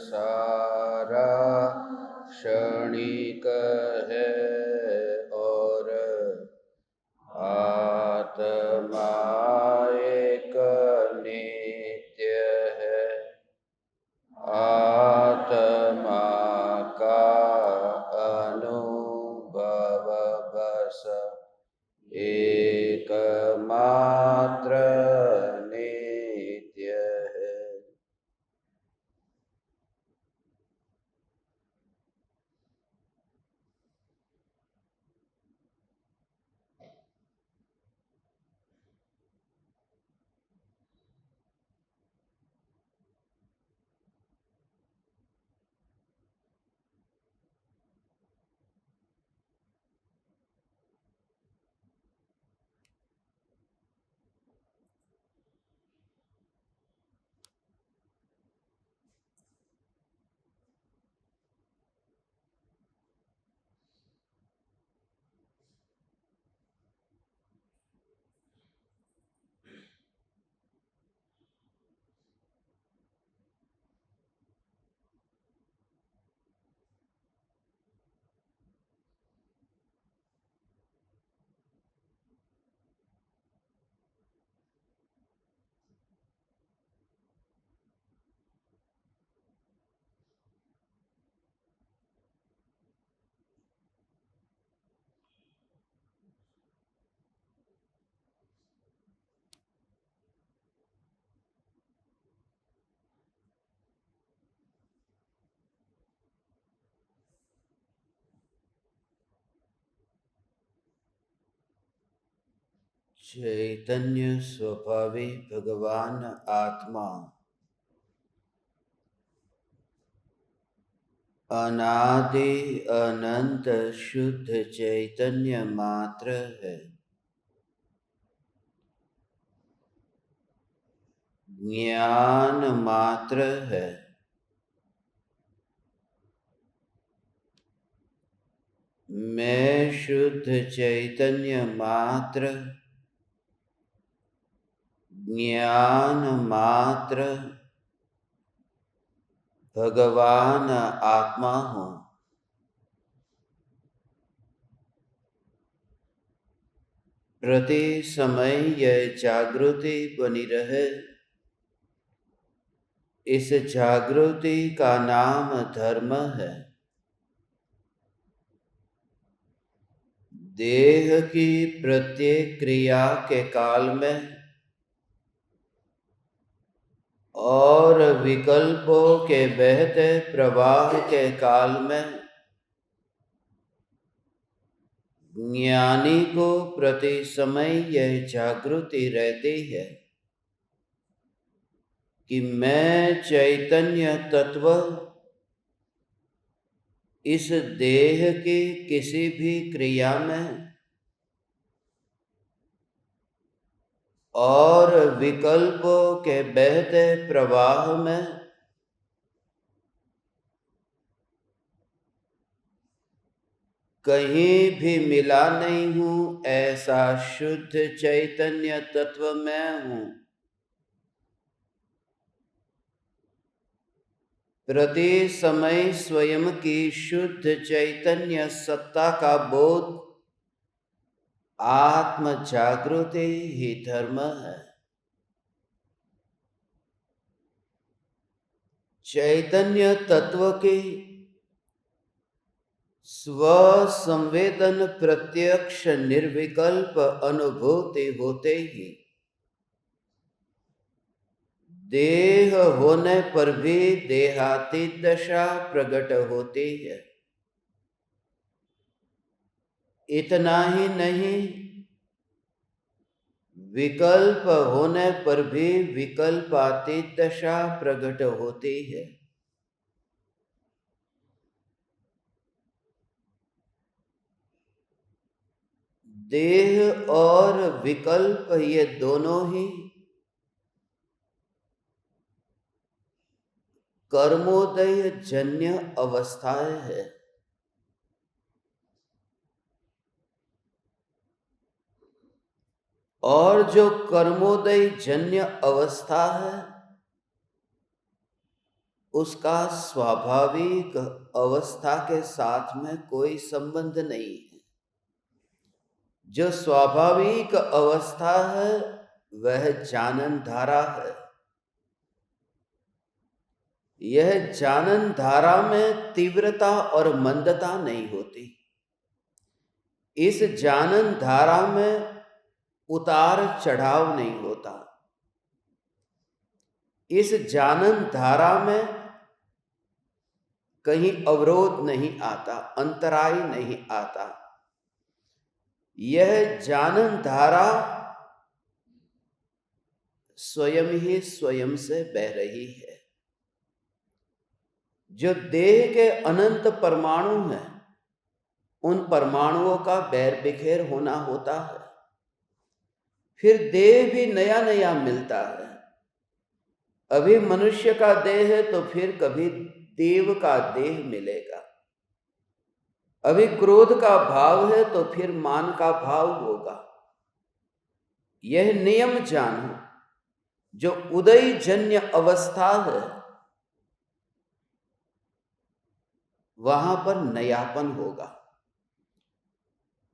सारा क्षणिक है और आत्मा एक नित्य है। आत्मा का अनुभव बस एकमात्र नित्य है। चैतन्य स्वभावी भगवान आत्मा अनादि अनंत शुद्ध चैतन्य मात्र है। ज्ञान मात्र है। मैं शुद्ध चैतन्य मात्र, ज्ञान मात्र भगवान आत्मा हूँ। प्रति समय यह जागृति बनी रहे, इस जागृति का नाम धर्म है। देह की प्रत्येक क्रिया के काल में और विकल्पों के बहते प्रवाह के काल में ज्ञानी को प्रति समय यह जागृति रहती है कि मैं चैतन्य तत्व इस देह की किसी भी क्रिया में और विकल्पों के बहते प्रवाह में कहीं भी मिला नहीं हूँ, ऐसा शुद्ध चैतन्य तत्व मैं हूँ। प्रति समय स्वयं की शुद्ध चैतन्य सत्ता का बोध आत्म जागृति ही धर्म है। चैतन्य तत्व की स्व संवेदन प्रत्यक्ष निर्विकल्प अनुभूति होते ही देह होने पर भी देहातीत दशा प्रकट होती है। इतना ही नहीं, विकल्प होने पर भी विकल्पातीत दशा प्रकट होती है। देह और विकल्प ये दोनों ही कर्मोदय जन्य अवस्थाएं है। और जो कर्मोदय जन्य अवस्था है उसका स्वाभाविक अवस्था के साथ में कोई संबंध नहीं है। जो स्वाभाविक अवस्था है वह जानन धारा है। यह जानन धारा में तीव्रता और मंदता नहीं होती। इस जानन धारा में उतार चढ़ाव नहीं होता। इस जानन धारा में कहीं अवरोध नहीं आता, अंतराय नहीं आता। यह जानन धारा स्वयं ही स्वयं से बह रही है। जो देह के अनंत परमाणु हैं, उन परमाणुओं का बैर बिखेर होना होता है। फिर देह भी नया नया मिलता है। अभी मनुष्य का देह है तो फिर कभी देव का देह मिलेगा। अभी क्रोध का भाव है तो फिर मान का भाव होगा। यह नियम जानो, जो उदय जन्य अवस्था है वहां पर नयापन होगा।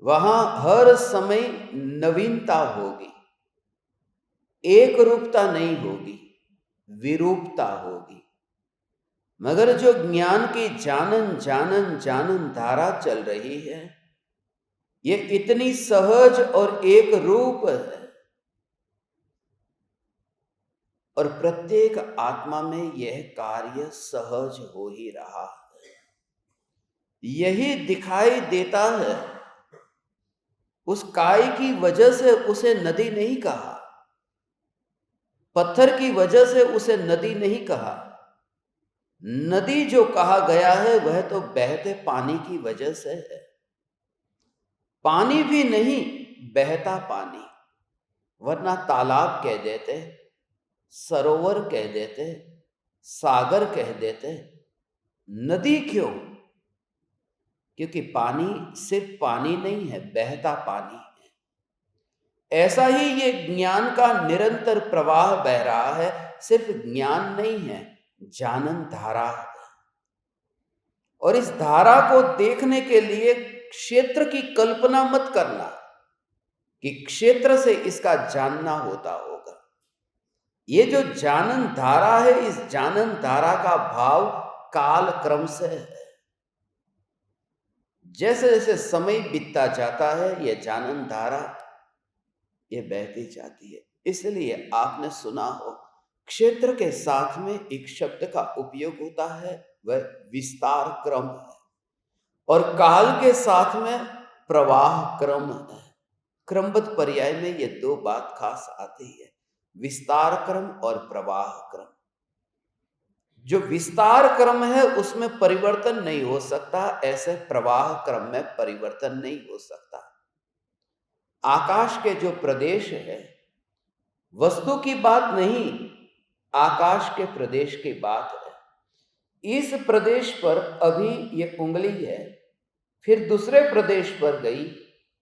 वहां हर समय नवीनता होगी। एक रूपता नहीं होगी, विरूपता होगी। मगर जो ज्ञान की जानन जानन जानन धारा चल रही है, ये इतनी सहज और एक रूप है। और प्रत्येक आत्मा में यह कार्य सहज हो ही रहा है। यही दिखाई देता है। उस काय की वजह से उसे नदी नहीं कहा, पत्थर की वजह से उसे नदी नहीं कहा। नदी जो कहा गया है वह तो बहते पानी की वजह से है। पानी भी नहीं, बहता पानी, वरना तालाब कह देते, सरोवर कह देते, सागर कह देते। नदी क्यों? क्योंकि पानी सिर्फ पानी नहीं है, बहता पानी है। ऐसा ही ये ज्ञान का निरंतर प्रवाह बह रहा है। सिर्फ ज्ञान नहीं है, जानन धारा है। और इस धारा को देखने के लिए क्षेत्र की कल्पना मत करना कि क्षेत्र से इसका जानना होता होगा। ये जो जानन धारा है, इस जानन धारा का भाव काल क्रम से है। जैसे जैसे समय बीतता जाता है, यह जानन धारा ये बहती जाती है। इसलिए आपने सुना हो, क्षेत्र के साथ में एक शब्द का उपयोग होता है, वह विस्तार क्रम है। और काल के साथ में प्रवाह क्रम है। क्रमबद्ध पर्याय में ये दो बात खास आती है, विस्तार क्रम और प्रवाह क्रम। जो विस्तार क्रम है उसमें परिवर्तन नहीं हो सकता, ऐसे प्रवाह क्रम में परिवर्तन नहीं हो सकता। आकाश के जो प्रदेश है, वस्तु की बात नहीं, आकाश के प्रदेश की बात है। इस प्रदेश पर अभी ये उंगली है, फिर दूसरे प्रदेश पर गई,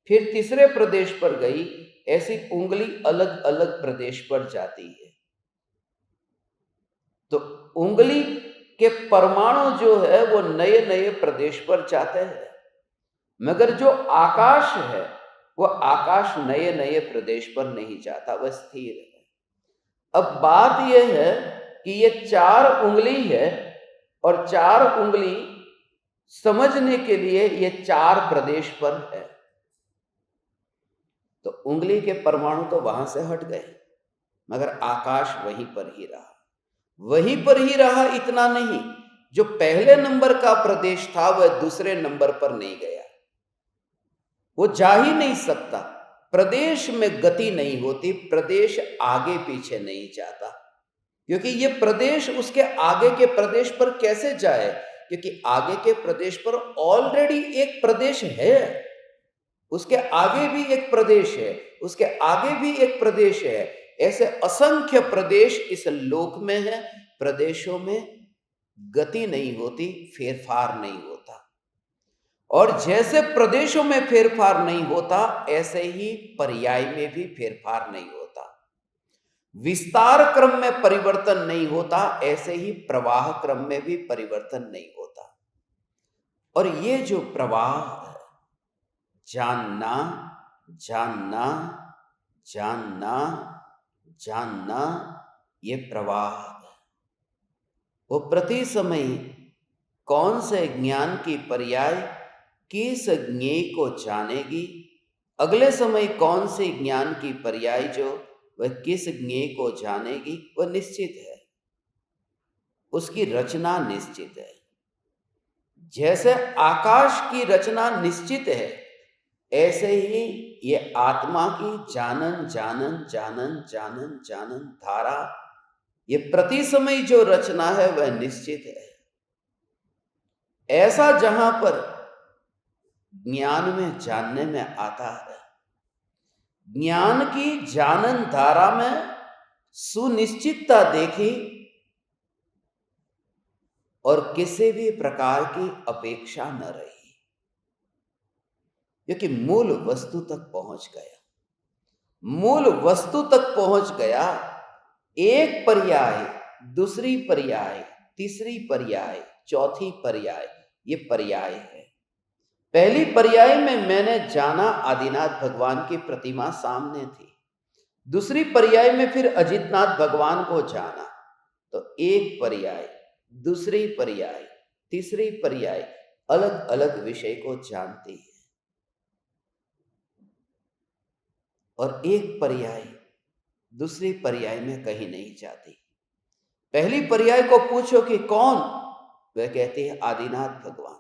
फिर तीसरे प्रदेश पर गई। ऐसी उंगली अलग अलग प्रदेश पर जाती है। तो उंगली के परमाणु जो है वो नए नए प्रदेश पर जाते हैं। मगर जो आकाश है, वो आकाश नए नए प्रदेश पर नहीं जाता, वह स्थिर है। अब बात यह है कि ये चार उंगली है, और चार उंगली समझने के लिए ये चार प्रदेश पर है। तो उंगली के परमाणु तो वहां से हट गए, मगर आकाश वहीं पर ही रहा। वहीं पर ही रहा इतना नहीं, जो पहले नंबर का प्रदेश था वह दूसरे नंबर पर नहीं गया। वो जा ही नहीं सकता। प्रदेश में गति नहीं होती, प्रदेश आगे पीछे नहीं जाता। क्योंकि ये प्रदेश उसके आगे के प्रदेश पर कैसे जाए? क्योंकि आगे के प्रदेश पर ऑलरेडी एक प्रदेश है, उसके आगे भी एक प्रदेश है, उसके आगे भी एक प्रदेश है। ऐसे असंख्य प्रदेश इस लोक में है। प्रदेशों में गति नहीं होती, फेरफार नहीं होता। और जैसे प्रदेशों में फेरफार नहीं होता, ऐसे ही पर्याय में भी फेरफार नहीं होता। विस्तार क्रम में परिवर्तन नहीं होता, ऐसे ही प्रवाह क्रम में भी परिवर्तन नहीं होता। और ये जो प्रवाह है, जानना जानना जानना जानना, ये प्रवाह है। वो प्रति समय कौन से ज्ञान की पर्याय किस ज्ञेय को जानेगी, अगले समय कौन से ज्ञान की पर्याय जो वह किस ज्ञेय को जानेगी, वह निश्चित है, उसकी रचना निश्चित है। जैसे आकाश की रचना निश्चित है, ऐसे ही ये आत्मा की जानन जानन जानन जानन जानन धारा, ये प्रति समय जो रचना है वह निश्चित है। ऐसा जहां पर ज्ञान में जानने में आता है, ज्ञान की जानन धारा में सुनिश्चितता देखी और किसी भी प्रकार की अपेक्षा न रही, क्योंकि मूल वस्तु तक पहुंच गया। मूल वस्तु तक पहुंच गया। एक पर्याय, दूसरी पर्याय, तीसरी पर्याय, चौथी पर्याय, ये पर्याय है। पहली पर्याय में मैंने जाना आदिनाथ भगवान की प्रतिमा सामने थी। दूसरी पर्याय में फिर अजितनाथ भगवान को जाना। तो एक पर्याय, दूसरी पर्याय, तीसरी पर्याय अलग अलग विषय को जानती है। और एक पर्याय दूसरी पर्याय में कहीं नहीं जाती। पहली पर्याय को पूछो कि कौन, वह कहती है आदिनाथ भगवान।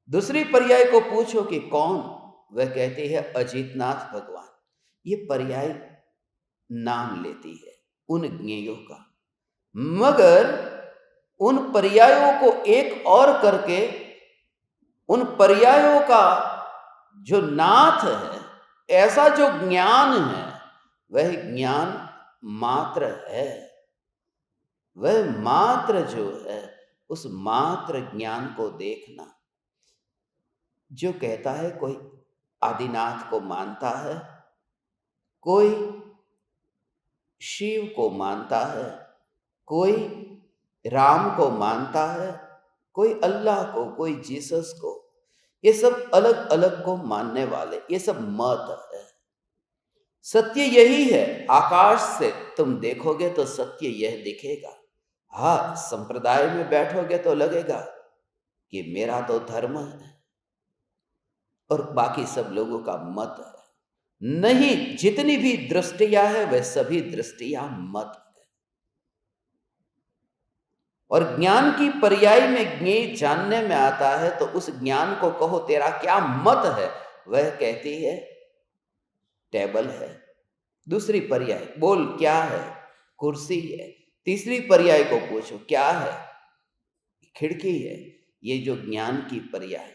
दूसरी पर्याय को पूछो कि कौन, वह कहती है अजितनाथ भगवान। ये पर्याय नाम लेती है उन ज्ञेयों का, मगर उन पर्यायों को एक और करके उन पर्यायों का जो नाथ है, ऐसा जो ज्ञान है, वह ज्ञान मात्र है। वह मात्र जो है, उस मात्र ज्ञान को देखना। जो कहता है कोई आदिनाथ को मानता है, कोई शिव को मानता है, कोई राम को मानता है, कोई अल्लाह को, कोई जीसस को, ये सब अलग अलग को मानने वाले, ये सब मत है। सत्य यही है। आकाश से तुम देखोगे तो सत्य यह दिखेगा। हाँ, संप्रदाय में बैठोगे तो लगेगा कि मेरा तो धर्म है और बाकी सब लोगों का मत है। नहीं, जितनी भी दृष्टियां है वह सभी दृष्टियां मत है। और ज्ञान की पर्याय में ज्ञेय जानने में आता है, तो उस ज्ञान को कहो तेरा क्या मत है, वह कहती है टेबल है। दूसरी पर्याय बोल क्या है, कुर्सी है। तीसरी पर्याय को पूछो क्या है, खिड़की है। ये जो ज्ञान की पर्याय,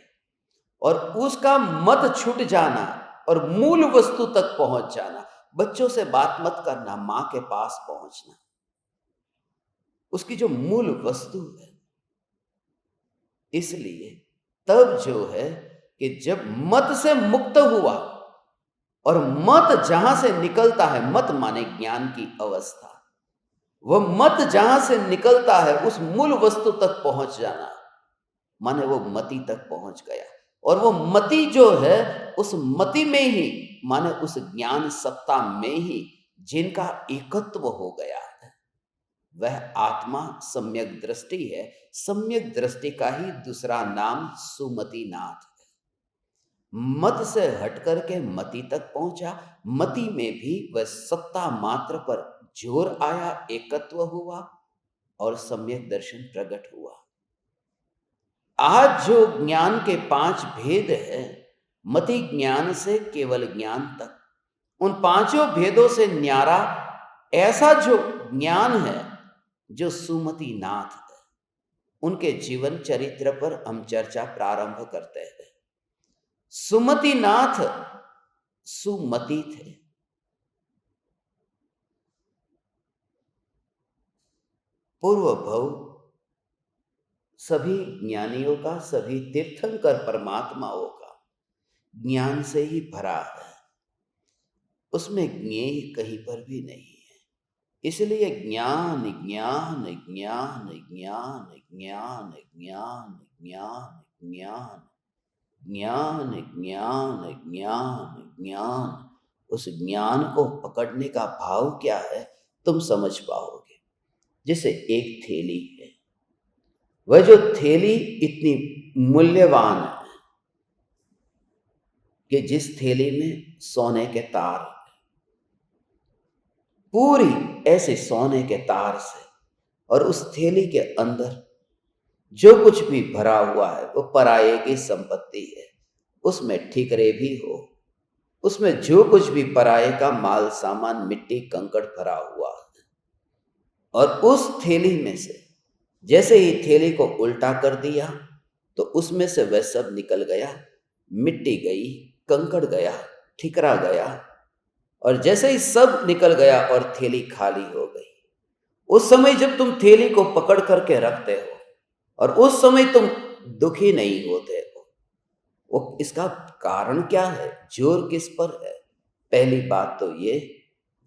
और उसका मत छूट जाना और मूल वस्तु तक पहुंच जाना। बच्चों से बात मत करना, मां के पास पहुंचना, उसकी जो मूल वस्तु है। इसलिए तब जो है कि जब मत से मुक्त हुआ, और मत जहां से निकलता है, मत माने ज्ञान की अवस्था, वह मत जहां से निकलता है उस मूल वस्तु तक पहुंच जाना, माने वो मति तक पहुंच गया। और वो मति जो है, उस मति में ही, माने उस ज्ञान सत्ता में ही जिनका एकत्व हो गया है, वह आत्मा सम्यक दृष्टि है। सम्यक दृष्टि का ही दूसरा नाम सुमति नाथ है। मत से हट करके मति तक पहुंचा। मति में भी वह सत्ता मात्र पर जोर आया, एकत्व हुआ और सम्यक दर्शन प्रकट हुआ। आज जो ज्ञान के 5 भेद है, मति ज्ञान से केवल ज्ञान तक, उन 5 भेदों से न्यारा ऐसा जो ज्ञान है, जो सुमति नाथ है, उनके जीवन चरित्र पर हम चर्चा प्रारंभ करते हैं। सुमति नाथ सुमति थे। पूर्व भव सभी ज्ञानियों का, सभी तीर्थंकर परमात्माओं का ज्ञान से ही भरा है। उसमें ज्ञेय कहीं पर भी नहीं है। इसलिए ज्ञान ज्ञान ज्ञान ज्ञान ज्ञान ज्ञान ज्ञान ज्ञान ज्ञान ज्ञान ज्ञान ज्ञान, उस ज्ञान को पकड़ने का भाव क्या है तुम समझ पाओगे। जैसे एक थैली है, वह जो थैली इतनी मूल्यवान है कि जिस थैली में सोने के तार, पूरी ऐसे सोने के तार से, और उस थैली के अंदर जो कुछ भी भरा हुआ है वो पराये की संपत्ति है। उसमें ठिकरे भी हो, उसमें जो कुछ भी पराये का माल सामान, मिट्टी कंकड़ भरा हुआ है, और उस थैली में से जैसे ही थैली को उल्टा कर दिया तो उसमें से वह सब निकल गया, मिट्टी गई, कंकड़ गया, ठिकरा गया, और जैसे ही सब निकल गया और थैली खाली हो गई। उस समय जब तुम थैली को पकड़ करके रखते हो और उस समय तुम दुखी नहीं होते हो, वो इसका कारण क्या है, जोर किस पर है? पहली बात तो ये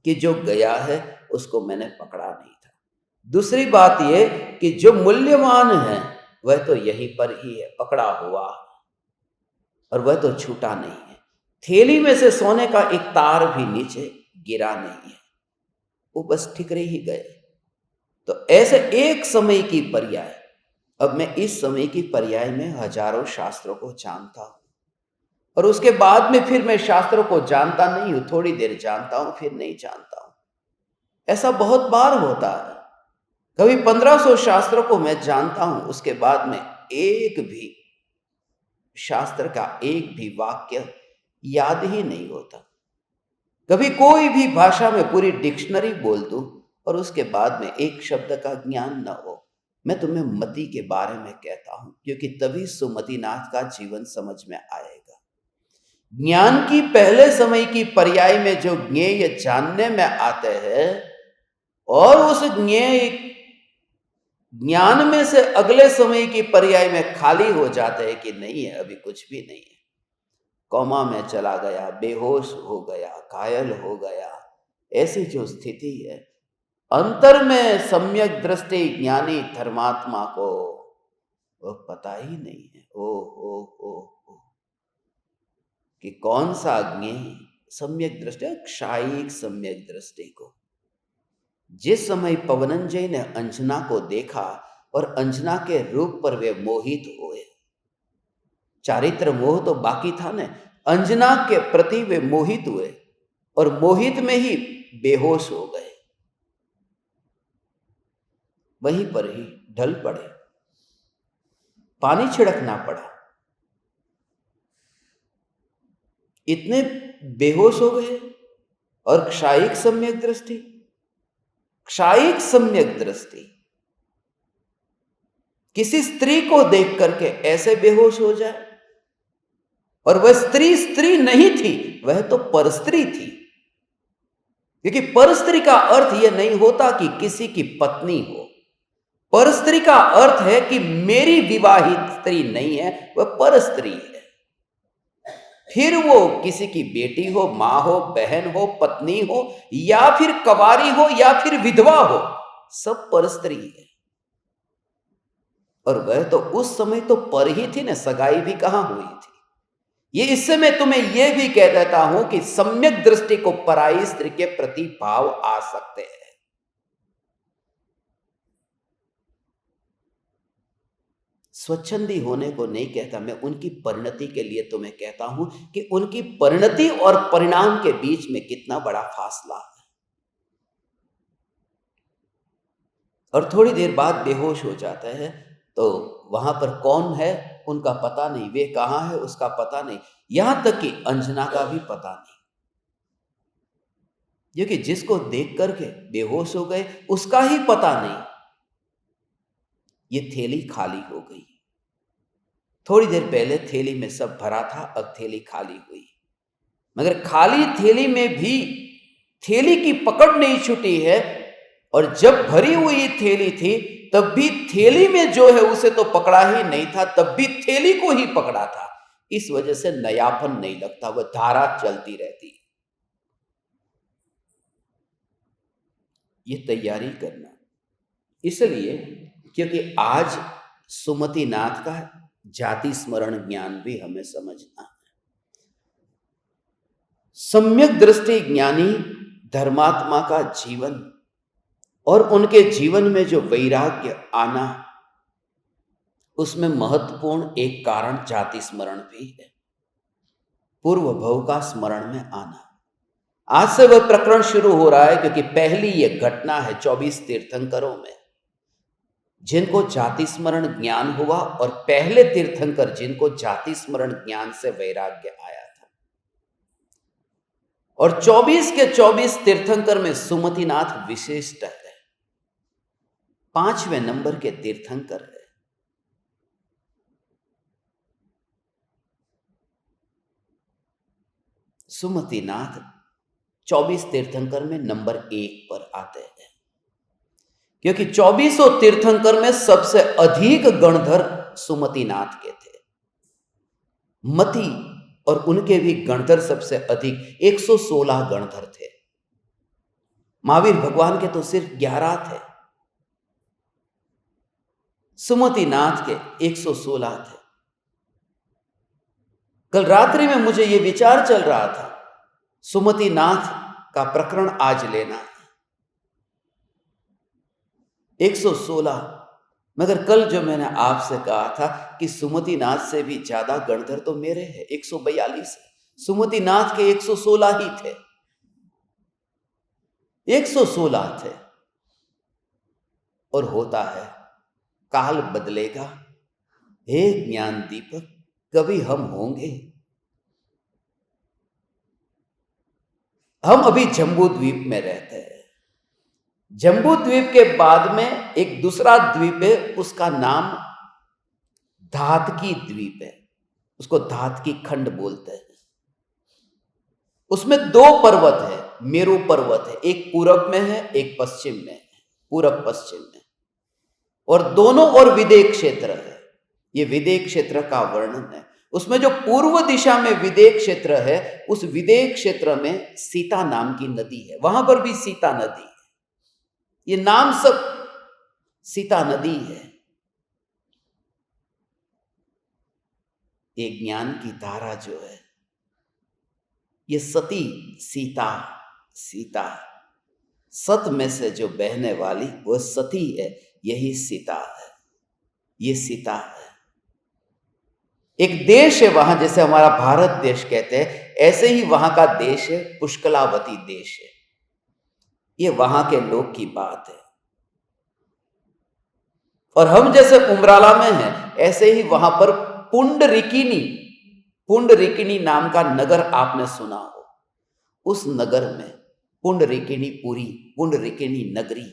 कि जो गया है उसको मैंने पकड़ा नहीं था। दूसरी बात ये कि जो मूल्यवान है वह तो यहीं पर ही है, पकड़ा हुआ, और वह तो छूटा नहीं है। थैली में से सोने का एक तार भी नीचे गिरा नहीं है, वो बस ठिकरे ही गए। तो ऐसे एक समय की पर्याय, अब मैं इस समय की पर्याय में हजारों शास्त्रों को जानता हूं, और उसके बाद में फिर मैं शास्त्रों को जानता नहीं हूं, थोड़ी देर जानता हूं फिर नहीं जानता हूं। ऐसा बहुत बार होता है। कभी 1500 शास्त्रों को मैं जानता हूं, उसके बाद में एक भी शास्त्र का एक भी वाक्य याद ही नहीं होता। कभी कोई भी भाषा में पूरी डिक्शनरी बोल दूं और उसके बाद में एक शब्द का ज्ञान न हो। मैं तुम्हें मति के बारे में कहता हूं, क्योंकि तभी सुमतिनाथ का जीवन समझ में आएगा। ज्ञान की पहले समय की पर्याय में जो ज्ञेय जानने में आते हैं, और उस ज्ञेय ज्ञान में से अगले समय की पर्याय में खाली हो जाते हैं कि नहीं है, अभी कुछ भी नहीं है, कोमा में चला गया, बेहोश हो गया, घायल हो गया, ऐसी जो स्थिति है। अंतर में सम्यक दृष्टि ज्ञानी धर्मात्मा को वो पता ही नहीं है ओ कि कौन सा ज्ञेय सम्यक दृष्टि, क्षायिक सम्यक दृष्टि को। जिस समय पवनंजय ने अंजना को देखा और अंजना के रूप पर वे मोहित हुए, चारित्र मोह तो बाकी था न, अंजना के प्रति वे मोहित हुए और मोहित में ही बेहोश हो गए, वहीं पर ही ढल पड़े, पानी छिड़कना पड़ा, इतने बेहोश हो गए। और क्षायिक सम्यक दृष्टि, क्षायिक सम्यक दृष्टि किसी स्त्री को देख करके ऐसे बेहोश हो जाए, और वह स्त्री स्त्री नहीं थी, वह तो परस्त्री थी। क्योंकि परस्त्री का अर्थ यह नहीं होता कि किसी की पत्नी हो, परस्त्री का अर्थ है कि मेरी विवाहित स्त्री नहीं है, वह परस्त्री है। फिर वो किसी की बेटी हो, मां हो, बहन हो, पत्नी हो, या फिर कवारी हो, या फिर विधवा हो, सब परस्त्री है। और वह तो उस समय तो पर ही थी ना, सगाई भी कहां हुई थी। ये इससे मैं तुम्हें यह भी कह देता हूं कि सम्यक दृष्टि को पराई स्त्री के प्रति भाव आ सकते हैं। स्वच्छंदी होने को नहीं कहता मैं, उनकी परिणति के लिए तुम्हें कहता हूं कि उनकी परिणति और परिणाम के बीच में कितना बड़ा फासला है। और थोड़ी देर बाद बेहोश हो जाता है, तो वहां पर कौन है उनका पता नहीं, वे कहां है उसका पता नहीं, यहां तक कि अंजना का भी पता नहीं। क्योंकि जिसको देख करके बेहोश हो गए उसका ही पता नहीं। ये थैली खाली हो गई, थोड़ी देर पहले थैली में सब भरा था, अब थैली खाली हुई। मगर खाली थैली में भी थैली की पकड़ नहीं छूटी है, और जब भरी हुई थैली थी तब भी थैली में जो है उसे तो पकड़ा ही नहीं था, तब भी थैली को ही पकड़ा था। इस वजह से नयापन नहीं लगता, वह धारा चलती रहती। ये तैयारी करना। इसलिए क्योंकि आज सुमति नाथ का जाति स्मरण ज्ञान भी हमें समझना है। सम्यक दृष्टि ज्ञानी धर्मात्मा का जीवन और उनके जीवन में जो वैराग्य आना, उसमें महत्वपूर्ण एक कारण जाति स्मरण भी है, पूर्व भव का स्मरण में आना। आज से वह प्रकरण शुरू हो रहा है क्योंकि पहली यह घटना है 24 तीर्थंकरों में जिनको जाति स्मरण ज्ञान हुआ और पहले तीर्थंकर जिनको जाति स्मरण ज्ञान से वैराग्य आया था। और 24 के 24 तीर्थंकर में सुमतिनाथ विशिष्ट है, 5वें नंबर के तीर्थंकर है। सुमतिनाथ 24 तीर्थंकर में नंबर 1 पर आते हैं क्योंकि 24 तीर्थंकर में सबसे अधिक गणधर सुमतिनाथ के थे। मति और उनके भी गणधर सबसे अधिक 116 गणधर थे। महावीर भगवान के तो सिर्फ 11 थे, सुमतिनाथ के 116 थे। कल रात्रि में मुझे यह विचार चल रहा था, सुमतिनाथ का प्रकरण आज लेना है 116, मगर कल जो मैंने आपसे कहा था कि सुमतिनाथ से भी ज्यादा गणधर तो मेरे हैं, 142 है। सुमतिनाथ के 116 ही थे, 116 थे। और होता है काल बदलेगा, हे ज्ञान दीपक कभी हम होंगे। हम अभी जम्बू द्वीप में रहते हैं। जम्बू द्वीप के बाद में एक दूसरा द्वीप है, उसका नाम धातकी द्वीप है, उसको धातकी खंड बोलते हैं। उसमें 2 पर्वत है, मेरू पर्वत है, एक पूरब में है एक पश्चिम में है, पूरब पश्चिम में, और दोनों ओर विदेह क्षेत्र है। ये विदेह क्षेत्र का वर्णन है। उसमें जो पूर्व दिशा में विदेह क्षेत्र है, उस विदेह क्षेत्र में सीता नाम की नदी है, वहां पर भी सीता नदी है। ये नाम सब सीता नदी है। ये ज्ञान की धारा जो है, ये सती सीता, सीता सत में से जो बहने वाली वो सती है, यही सीता है, ये सीता है। एक देश है वहां, जैसे हमारा भारत देश कहते हैं, ऐसे ही वहां का देश है, पुष्कलावती देश है। ये वहां के लोग की बात है। और हम जैसे उमराला में हैं, ऐसे ही वहां पर पुंडरिकिनी, पुंडरिकिनी नाम का नगर आपने सुना हो। उस नगर में पुंडरिकिनी पुरी, पुंडरिकिनी नगरी,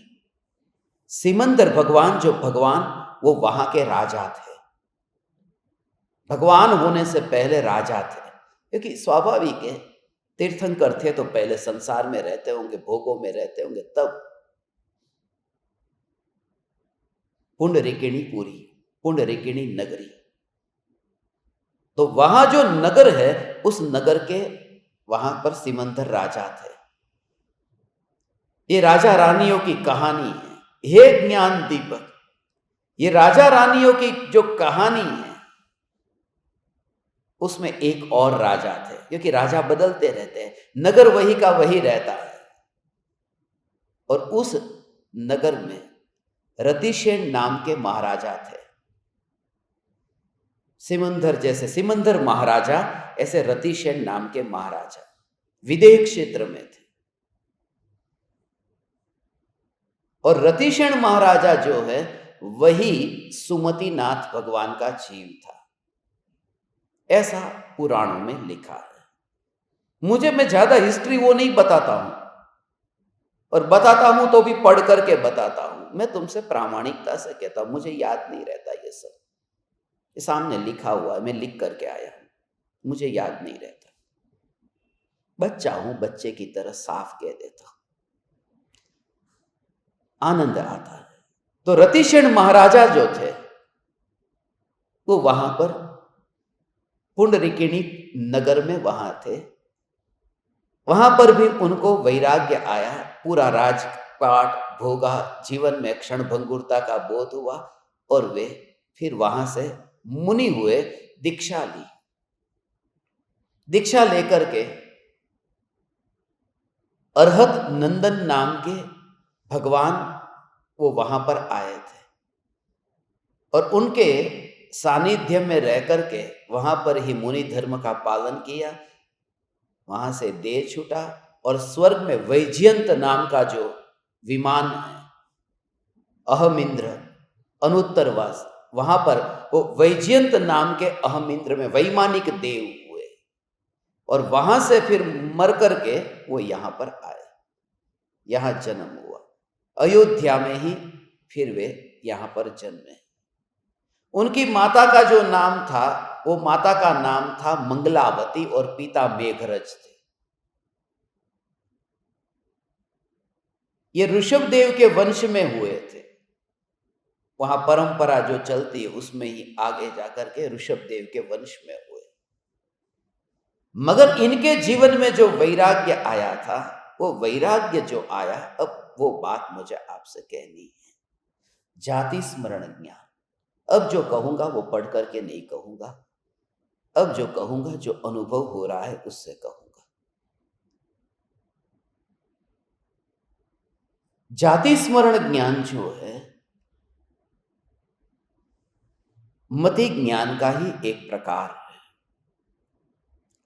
सिमंदर भगवान जो भगवान, वो वहां के राजा थे। भगवान होने से पहले राजा थे, क्योंकि स्वाभाविक है, तीर्थंकर थे तो पहले संसार में रहते होंगे, भोगों में रहते होंगे। तब पुंडरिकिनी पुरी, पुंडरिकिनी नगरी, तो वहां जो नगर है, उस नगर के वहां पर सिमंदर राजा थे। ये राजा रानियों की कहानी है, हे ज्ञान दीपक। ये राजा रानियों की जो कहानी है, उसमें एक और राजा थे, क्योंकि राजा बदलते रहते हैं, नगर वही का वही रहता है। और उस नगर में रतिशेन नाम के महाराजा थे। सिमंदर जैसे सिमंदर महाराजा, ऐसे रतिशेन नाम के महाराजा विदेह क्षेत्र में थे। और रतिशेन महाराजा जो है, वही सुमतिनाथ भगवान का जीव था, ऐसा पुराणों में लिखा है। मैं ज्यादा हिस्ट्री वो नहीं बताता हूं, और बताता हूं तो भी पढ़ करके बताता हूं। मैं तुमसे प्रामाणिकता से कहता हूं, मुझे याद नहीं रहता ये सब। ये सामने लिखा हुआ है, मैं लिख करके आया हूं, मुझे याद नहीं रहता। बच्चा हूं, बच्चे की तरह साफ कह देता हूं, आनंद आता है। तो रतिशेन महाराजा जो थे, वो वहां पर पुंडरिकिनी नगर में वहां थे। वहां पर भी उनको वैराग्य आया, पूरा पाठ भोगा, जीवन में क्षण भंगुरता का बोध हुआ और वे फिर वहां से मुनि हुए, दीक्षा ली। दीक्षा लेकर के अरहत नंदन नाम के भगवान वो वहां पर आए थे और उनके सानिध्य में रह करके वहां पर ही मुनि धर्म का पालन किया। वहां से देह छूटा और स्वर्ग में वैजयंत नाम का जो विमान है, अहम इंद्र अनुत्तरवास, वहां पर वो वैजयंत नाम के अहम इंद्र में वैमानिक देव हुए और वहां से फिर मर करके वो यहां पर आए, यहां जन्म हुआ। अयोध्या में ही फिर वे यहां पर जन्मे। उनकी माता का जो नाम था, वो माता का नाम था मंगलावती और पिता मेघरज थे। ये ऋषभदेव के वंश में हुए थे। वहां परंपरा जो चलती है उसमें ही आगे जाकर के ऋषभदेव के वंश में हुए। मगर इनके जीवन में जो वैराग्य आया था, वो वैराग्य जो आया, अब वो बात मुझे आपसे कहनी है। जाति स्मरण ज्ञान। अब जो कहूंगा वो पढ़ करके नहीं कहूंगा, अब जो कहूंगा जो अनुभव हो रहा है उससे कहूंगा। जाति स्मरण ज्ञान जो है, मति ज्ञान का ही एक प्रकार है।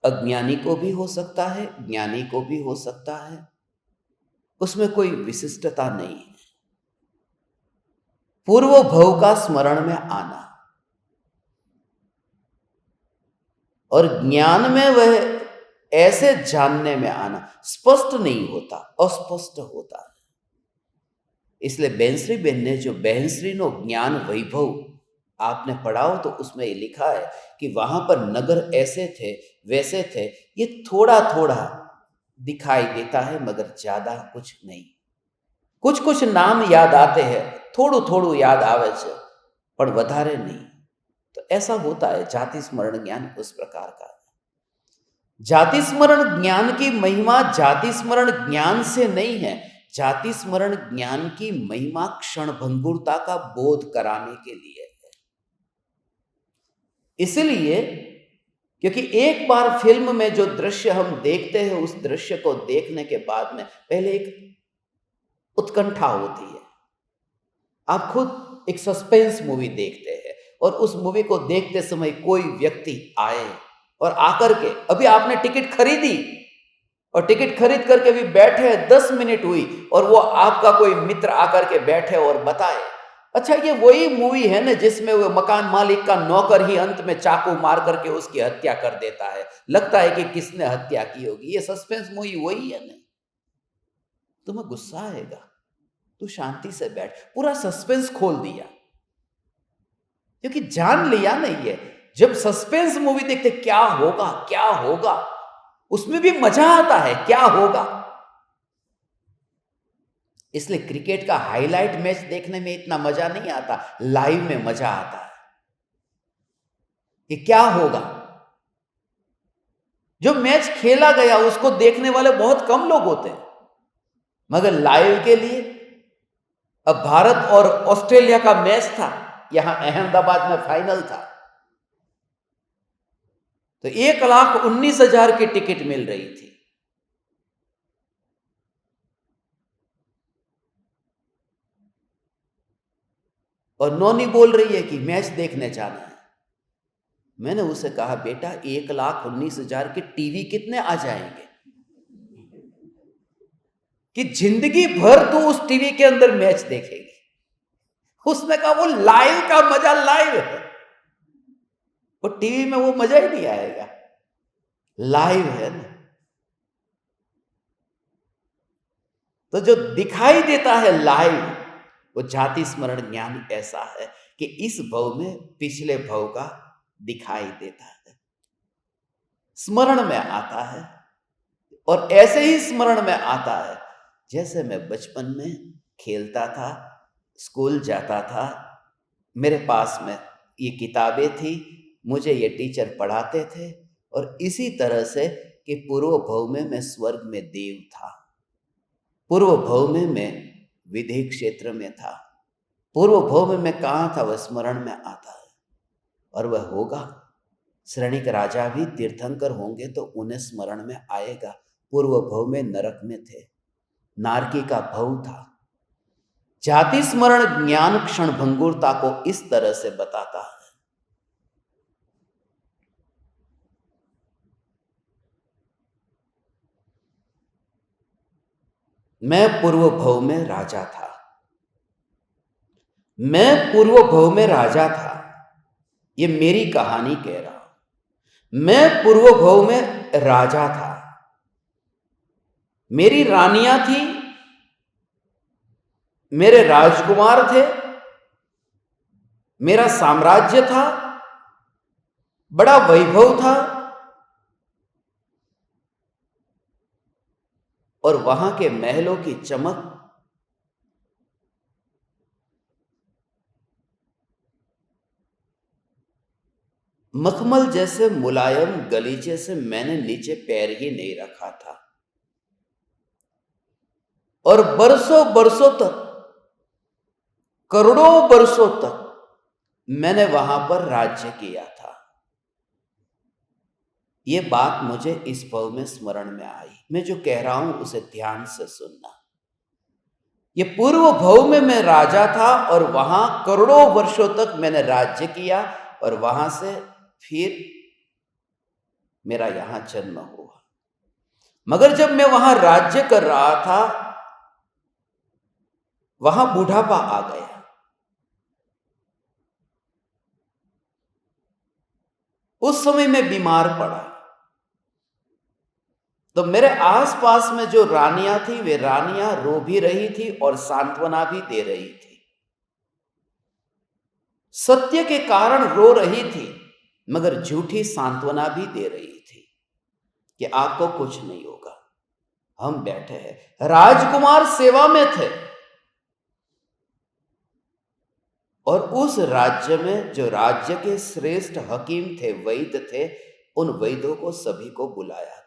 अज्ञानी को भी हो सकता है, ज्ञानी को भी हो सकता है, उसमें कोई विशिष्टता नहीं है। पूर्व भव का स्मरण में आना और ज्ञान में वह ऐसे जानने में आना, स्पष्ट नहीं होता, अस्पष्ट होता है। इसलिए बेंसरी बेन ने जो बेंसरी नो ज्ञान वैभव आपने पढ़ा हो तो उसमें ये लिखा है कि वहां पर नगर ऐसे थे वैसे थे, ये थोड़ा थोड़ा दिखाई देता है मगर ज्यादा कुछ नहीं। कुछ कुछ नाम याद आते हैं, थोड़ू थोड़ू याद आवे छे पर वधारे नहीं। तो ऐसा होता है जाति स्मरण ज्ञान उस प्रकार का। जाति स्मरण ज्ञान की महिमा जाति स्मरण ज्ञान से नहीं है, जाति स्मरण ज्ञान की महिमा क्षण भंगुरता का बोध कराने के लिए है। इसलिए क्योंकि एक बार फिल्म में जो दृश्य हम देखते हैं, उस दृश्य को देखने के बाद में पहले एक उत्कंठा होती है। आप खुद एक सस्पेंस मूवी देखते हैं और उस मूवी को देखते समय कोई व्यक्ति आए और आकर के, अभी आपने टिकट खरीदी और टिकट खरीद करके भी बैठे 10 मिनट हुई और वो आपका कोई मित्र आकर के बैठे और बताए, अच्छा ये वही मूवी है ना जिसमें वो मकान मालिक का नौकर ही अंत में चाकू मार करके उसकी हत्या कर देता है, लगता है कि किसने हत्या की होगी, ये सस्पेंस मूवी वही है ना। तुम्हें गुस्सा आएगा, तू शांति से बैठ। पूरा सस्पेंस खोल दिया क्योंकि जान लिया नहीं है। जब सस्पेंस मूवी देखते क्या होगा क्या होगा, उसमें भी मजा आता है, क्या होगा। इसलिए क्रिकेट का हाईलाइट मैच देखने में इतना मजा नहीं आता, लाइव में मजा आता है कि क्या होगा। जो मैच खेला गया उसको देखने वाले बहुत कम लोग होते हैं, मगर लाइव के लिए, अब भारत और ऑस्ट्रेलिया का मैच था, यहां अहमदाबाद में फाइनल था, तो 1,19,000 की टिकट मिल रही थी। और नौनी बोल रही है कि मैच देखने जाना है। मैंने उसे कहा बेटा 1,19,000 के टीवी कितने आ जाएंगे कि जिंदगी भर तू उस टीवी के अंदर मैच देखेगी। उसने कहा वो लाइव का मजा लाइव है, वो टीवी में वो मजा ही नहीं आएगा, लाइव है ना। तो जो दिखाई देता है लाइव, वो जाति स्मरण ज्ञान ऐसा है कि इस भव में पिछले भव का दिखाई देता है, स्मरण में आता है। और ऐसे ही स्मरण में आता है जैसे मैं बचपन में खेलता था, स्कूल जाता था, मेरे पास में ये किताबें थी, मुझे ये टीचर पढ़ाते थे, और इसी तरह से कि पूर्व भव में मैं स्वर्ग में देव था, पूर्व भव में मैं विधि क्षेत्र में था। पूर्व भव में कहाँ था वह स्मरण में आता है, और वह होगा। श्रेणिक राजा भी तीर्थंकर होंगे तो उन्हें स्मरण में आएगा। पूर्व भव में नरक में थे, नारकी का भव था। जाति स्मरण ज्ञान क्षण भंगुरता को इस तरह से बताता है। मैं पूर्व भव में राजा था, मैं पूर्व भव में राजा था, ये मेरी कहानी कह रहा हूं। मैं पूर्व भव में राजा था, मेरी रानियां थी, मेरे राजकुमार थे, मेरा साम्राज्य था, बड़ा वैभव था, और वहां के महलों की चमक मखमल जैसे मुलायम गलीचे से मैंने नीचे पैर ही नहीं रखा था। और बरसों बरसों तक, करोड़ों वर्षों तक मैंने वहां पर राज्य किया था। ये बात मुझे इस भव में स्मरण में आई। मैं जो कह रहा हूं उसे ध्यान से सुनना। ये पूर्व भव में मैं राजा था और वहां करोड़ों वर्षों तक मैंने राज्य किया, और वहां से फिर मेरा यहां जन्म हुआ। मगर जब मैं वहां राज्य कर रहा था, वहां बुढ़ापा आ गया। उस समय मैं बीमार पड़ा, तो मेरे आसपास में जो रानियां थी वे रानियां रो भी रही थी और सांत्वना भी दे रही थी। सत्य के कारण रो रही थी, मगर झूठी सांत्वना भी दे रही थी कि आपको कुछ नहीं होगा, हम बैठे हैं। राजकुमार सेवा में थे, और उस राज्य में जो राज्य के श्रेष्ठ हकीम थे, वैद्य थे, उन वैद्यों को सभी को बुलाया था।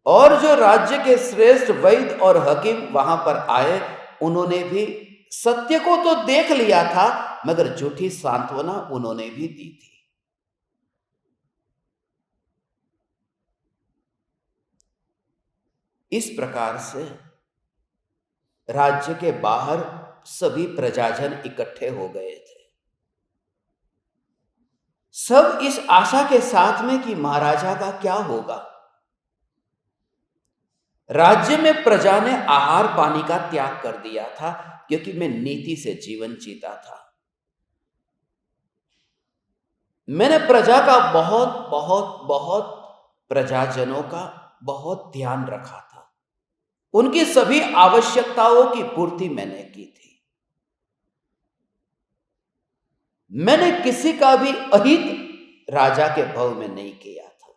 और जो राज्य के श्रेष्ठ वैद्य और हकीम वहां पर आए, उन्होंने भी सत्य को तो देख लिया था, मगर झूठी सांत्वना उन्होंने भी दी थी। इस प्रकार से राज्य के बाहर सभी प्रजाजन इकट्ठे हो गए थे, सब इस आशा के साथ में कि महाराजा का क्या होगा। राज्य में प्रजा ने आहार पानी का त्याग कर दिया था, क्योंकि मैं नीति से जीवन जीता था। मैंने प्रजा का बहुत बहुत बहुत प्रजाजनों का बहुत ध्यान रखा था। उनकी सभी आवश्यकताओं की पूर्ति मैंने की थी। मैंने किसी का भी अहित राजा के भव में नहीं किया था।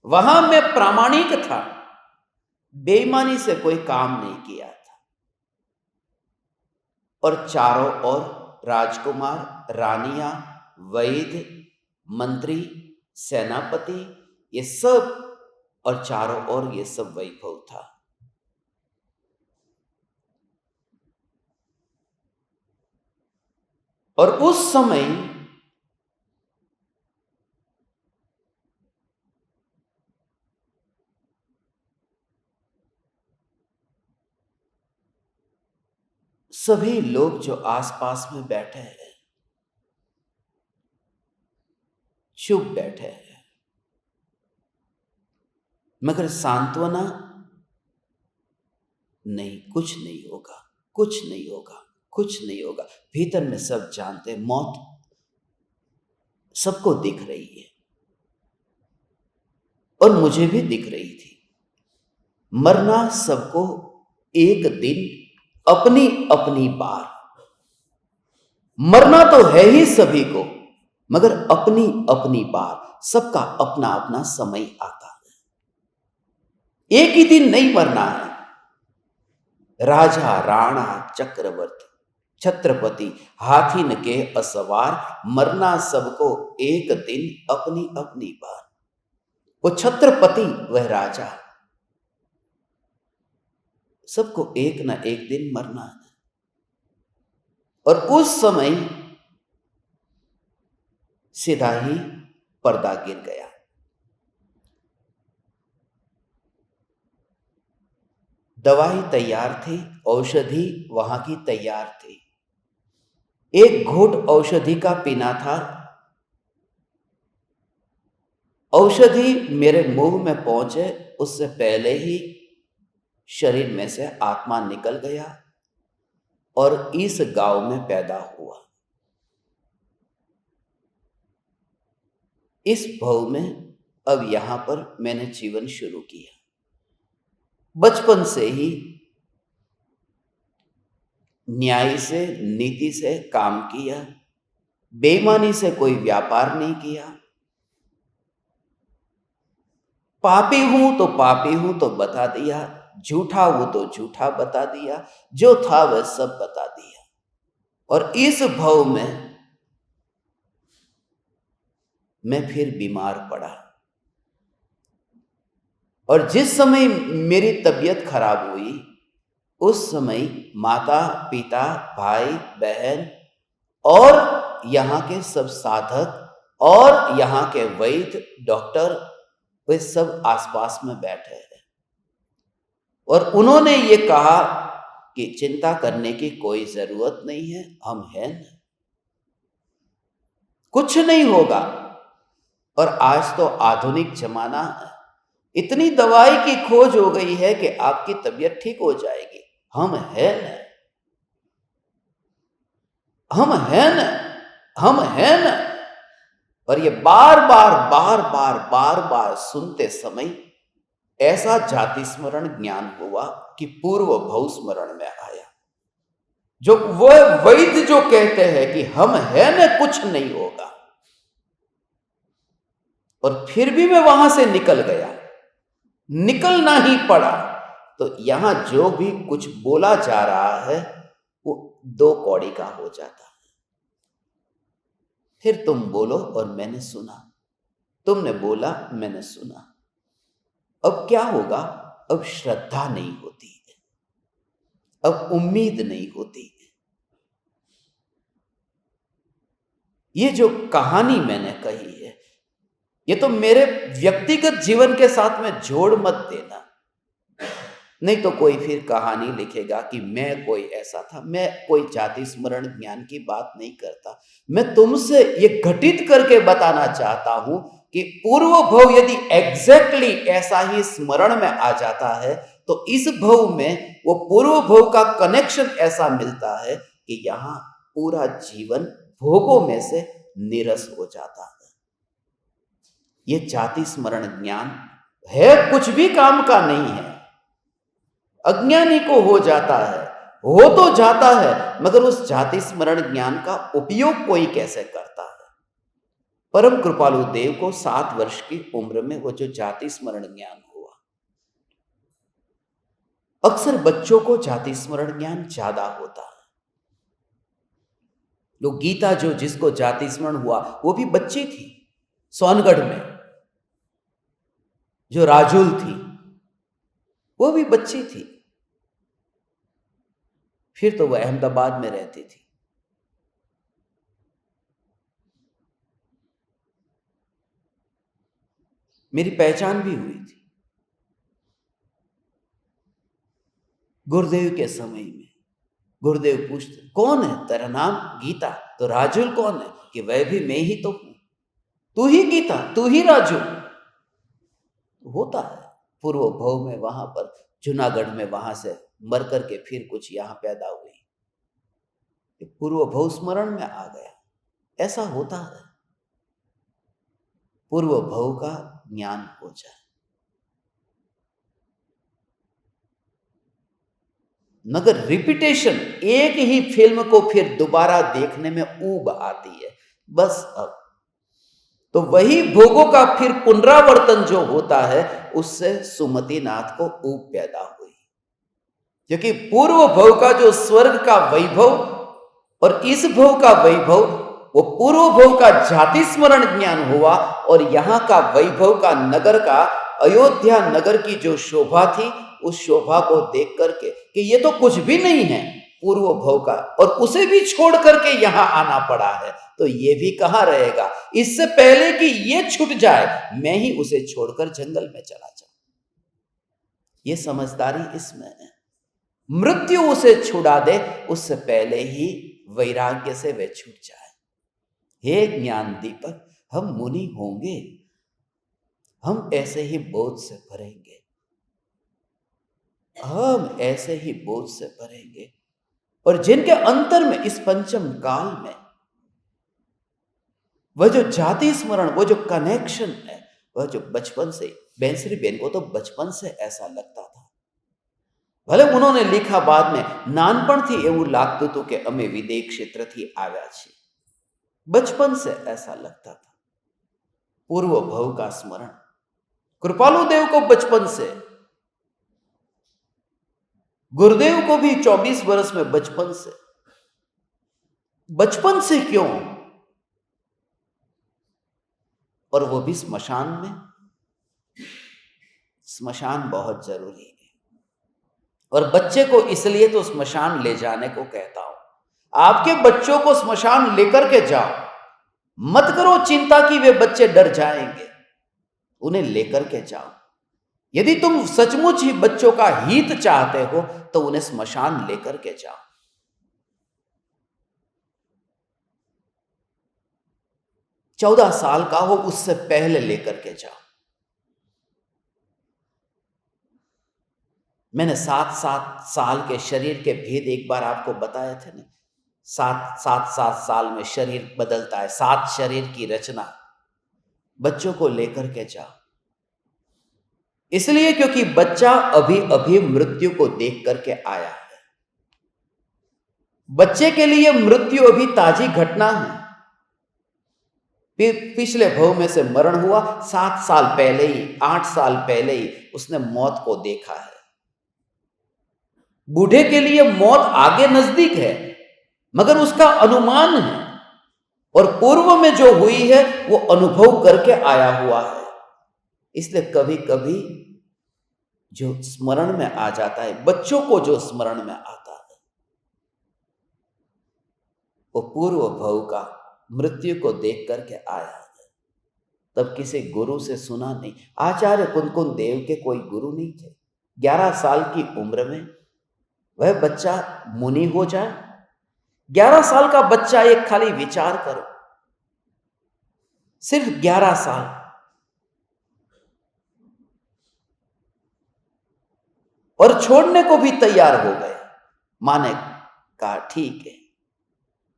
वहां मैं प्रामाणिक था, बेईमानी से कोई काम नहीं किया था। और चारों ओर राजकुमार, रानियां, वैद्य, मंत्री, सेनापति, ये सब, और चारों ओर ये सब वैभव था। और उस समय सभी लोग जो आसपास में बैठे हैं, चुप बैठे हैं, मगर सांत्वना नहीं, कुछ नहीं होगा, कुछ नहीं होगा, कुछ नहीं होगा। भीतर में सब जानते, मौत सबको दिख रही है, और मुझे भी दिख रही थी। मरना सबको एक दिन, अपनी अपनी बार। मरना तो है ही सभी को, मगर अपनी अपनी बार। सबका अपना अपना समय आता है, एक ही दिन नहीं मरना है। राजा, राणा, चक्रवर्ती, छत्रपति, हाथीन के असवार, मरना सबको एक दिन, अपनी अपनी बार। वो छत्रपति, वह राजा, सबको एक ना एक दिन मरना है। और उस समय सीधा ही पर्दा गिर गया। दवाई तैयार थी, औषधि वहां की तैयार थी। एक घूंट औषधि का पीना था। औषधि मेरे मुंह में पहुंचे उससे पहले ही शरीर में से आत्मा निकल गया और इस गांव में पैदा हुआ। इस भव में अब यहां पर मैंने जीवन शुरू किया। बचपन से ही न्याय से, नीति से काम किया, बेईमानी से कोई व्यापार नहीं किया। पापी हूं तो पापी हूं तो बता दिया, झूठा हूं तो झूठा बता दिया, जो था वह सब बता दिया। और इस भव में मैं फिर बीमार पड़ा। और जिस समय मेरी तबीयत खराब हुई उस समय माता, पिता, भाई, बहन और यहाँ के सब साधक और यहाँ के वैद्य, डॉक्टर, वे सब आसपास में बैठे हैं। और उन्होंने ये कहा कि चिंता करने की कोई जरूरत नहीं है, हम हैं न, कुछ नहीं होगा। और आज तो आधुनिक जमाना है, इतनी दवाई की खोज हो गई है कि आपकी तबीयत ठीक हो जाएगी। हम हैं न, हम हैं न, हम हैं न। और ये बार बार सुनते समय ऐसा जाति स्मरण ज्ञान हुआ कि पूर्व भव स्मरण में आया। जो वह वैद्य जो कहते हैं कि हम हैं न, कुछ नहीं होगा, और फिर भी मैं वहां से निकल गया, निकलना ही पड़ा। तो यहां जो भी कुछ बोला जा रहा है वो 2 कौड़ी का हो जाता है। फिर तुम बोलो और मैंने सुना, तुमने बोला मैंने सुना। अब क्या होगा? अब श्रद्धा नहीं होती है, अब उम्मीद नहीं होती है। ये जो कहानी मैंने कही है, ये तो मेरे व्यक्तिगत जीवन के साथ में जोड़ मत देना, नहीं तो कोई फिर कहानी लिखेगा कि मैं कोई ऐसा था। मैं कोई जाति स्मरण ज्ञान की बात नहीं करता। मैं तुमसे ये घटित करके बताना चाहता हूं कि पूर्व भव यदि एग्जैक्टली ऐसा ही स्मरण में आ जाता है तो इस भव में वो पूर्व भव का कनेक्शन ऐसा मिलता है कि यहां पूरा जीवन भोगों में से निरस हो जाता है। ये जाति स्मरण ज्ञान है, कुछ भी काम का नहीं है। अज्ञानी को हो जाता है, हो तो जाता है, मगर उस जाति स्मरण ज्ञान का उपयोग कोई कैसे करता है। परम कृपालु देव को 7 वर्ष की उम्र में वो जो जाति स्मरण ज्ञान हुआ। अक्सर बच्चों को जाति स्मरण ज्ञान ज्यादा होता है। जो गीता जो जिसको जाति स्मरण हुआ वो भी बच्ची थी, सोनगढ़ में। जो राजुल थी वो भी बच्ची थी, फिर तो वह अहमदाबाद में रहती थी। मेरी पहचान भी हुई थी गुरुदेव के समय में। गुरुदेव पूछते कौन है तेरा नाम? गीता। तो राजुल कौन है? कि वह भी मैं ही तो हूं। तू ही गीता, तू ही राजुल। होता है पूर्व भव में, वहां पर जूनागढ़ में, वहां से मर करके फिर कुछ यहां पैदा हुई, पूर्व भव स्मरण में आ गया। ऐसा होता है, पूर्व भव का ज्ञान हो जाए। मगर रिपीटेशन, एक ही फिल्म को फिर दोबारा देखने में ऊब आती है बस। अब तो वही भोगों का फिर पुनरावर्तन जो होता है, उससे सुमति नाथ को ऊब पैदा हुई। क्योंकि पूर्व भव का जो स्वर्ग का वैभव और इस भव का वैभव, वो पूर्व भव का जाति स्मरण ज्ञान हुआ, और यहां का वैभव का नगर का, अयोध्या नगर की जो शोभा थी, उस शोभा को देख करके कि ये तो कुछ भी नहीं है पूर्व भव का, और उसे भी छोड़ करके यहां आना पड़ा है, तो ये भी कहां रहेगा। इससे पहले कि ये छूट जाए, मैं ही उसे छोड़कर जंगल में चला जाऊं। ये समझदारी इसमें है। मृत्यु उसे छुड़ा दे, उससे पहले ही वैराग्य से वे छूट जाए। हे ज्ञान दीपक, हम मुनि होंगे, हम ऐसे ही बोझ से भरेंगे, हम ऐसे ही बोझ से भरेंगे। और जिनके अंतर में इस पंचम काल में वह जो जाति स्मरण, वो जो कनेक्शन है, वह जो बचपन से, बेंसरी बेन को तो बचपन से ऐसा लगता था। भले उन्होंने लिखा बाद में, नानपणथी એવું લાગતું હતું કે અમે વિદેશ ક્ષેત્રથી આવ્યા છીએ। बचपन से ऐसा लगता था। पूर्व भव का स्मरण कृपालु देव को बचपन से, गुरुदेव को भी 24 वर्ष में बचपन से। बचपन से क्यों? और वो भी स्मशान में। स्मशान बहुत जरूरी है, और बच्चे को इसलिए तो स्मशान ले जाने को कहता हूं। आपके बच्चों को स्मशान लेकर के जाओ, मत करो चिंता कि वे बच्चे डर जाएंगे, उन्हें लेकर के जाओ। यदि तुम सचमुच ही बच्चों का हित चाहते हो तो उन्हें स्मशान लेकर के जाओ। 14 साल का हो उससे पहले लेकर के जाओ। मैंने 7 साल के शरीर के भेद एक बार आपको बताए थे ना। 7 साल में शरीर बदलता है, 7 शरीर की रचना। बच्चों को लेकर के जाओ, इसलिए क्योंकि बच्चा अभी अभी मृत्यु को देख करके आया है। बच्चे के लिए मृत्यु अभी ताजी घटना है। पिछले भव में से मरण हुआ, 7 साल पहले ही, 8 साल पहले ही उसने मौत को देखा है। बूढ़े के लिए मौत आगे नजदीक है, मगर उसका अनुमान है, और पूर्व में जो हुई है वो अनुभव करके आया हुआ है। इसलिए कभी कभी जो स्मरण में आ जाता है, बच्चों को जो स्मरण में आता है, वो पूर्व भव का मृत्यु को देख करके आया है। तब किसी गुरु से सुना नहीं। आचार्य कुंकुन देव के कोई गुरु नहीं थे। 11 साल की उम्र में वह बच्चा मुनि हो जाए। 11 साल का बच्चा, एक खाली विचार करो, सिर्फ 11 साल। और छोड़ने को भी तैयार हो गए। माँ ने कहा ठीक है,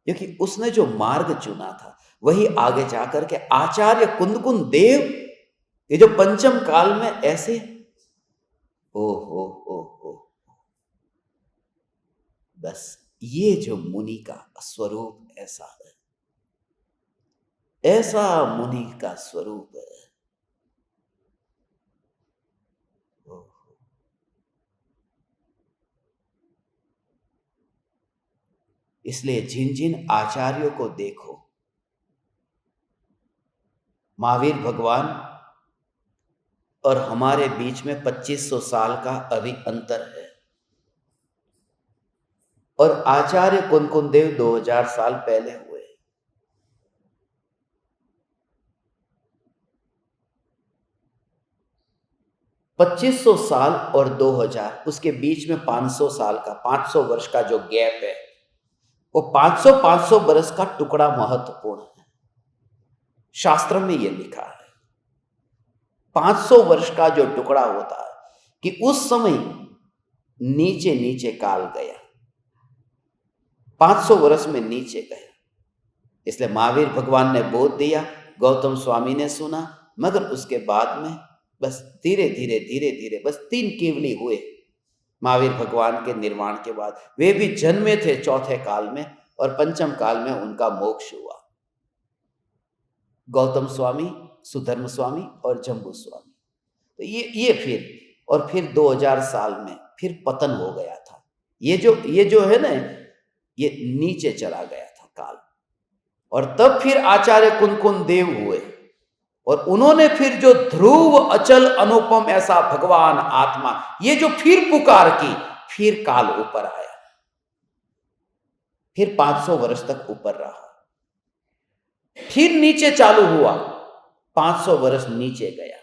क्योंकि उसने जो मार्ग चुना था वही आगे जाकर के आचार्य कुंदकुन देव, ये जो पंचम काल में ऐसे, ओ हो, बस ये जो मुनि का स्वरूप ऐसा है, ऐसा मुनि का स्वरूप है। इसलिए जिन जिन आचार्यों को देखो, महावीर भगवान और हमारे बीच में 2500 साल का अभी अंतर है, और आचार्य कुंकुन देव 2000 साल पहले हुए। 2500 साल और 2000, उसके बीच में 500 साल का, 500 वर्ष का जो गैप है, वो 500 वर्ष का टुकड़ा महत्वपूर्ण है। शास्त्र में ये लिखा है 500 वर्ष का जो टुकड़ा होता है, कि उस समय नीचे नीचे काल गया, 500 वर्ष में नीचे गया। इसलिए महावीर भगवान ने बोध दिया, गौतम स्वामी ने सुना, मगर उसके बाद में बस धीरे धीरे बस 3 केवली हुए महावीर भगवान के निर्वाण के बाद। वे भी जन्मे थे चौथे काल में, और पंचम काल में उनका मोक्ष हुआ। गौतम स्वामी, सुधर्म स्वामी और जम्बू स्वामी। तो ये फिर 2000 साल में फिर पतन हो गया था। ये जो है ना, ये नीचे चला गया था काल। और तब फिर आचार्य कुंकुन देव हुए, और उन्होंने फिर जो ध्रुव अचल अनुपम ऐसा भगवान आत्मा, ये जो फिर पुकार की, फिर काल ऊपर आया, फिर 500 वर्ष तक ऊपर रहा, फिर नीचे चालू हुआ, 500 वर्ष नीचे गया,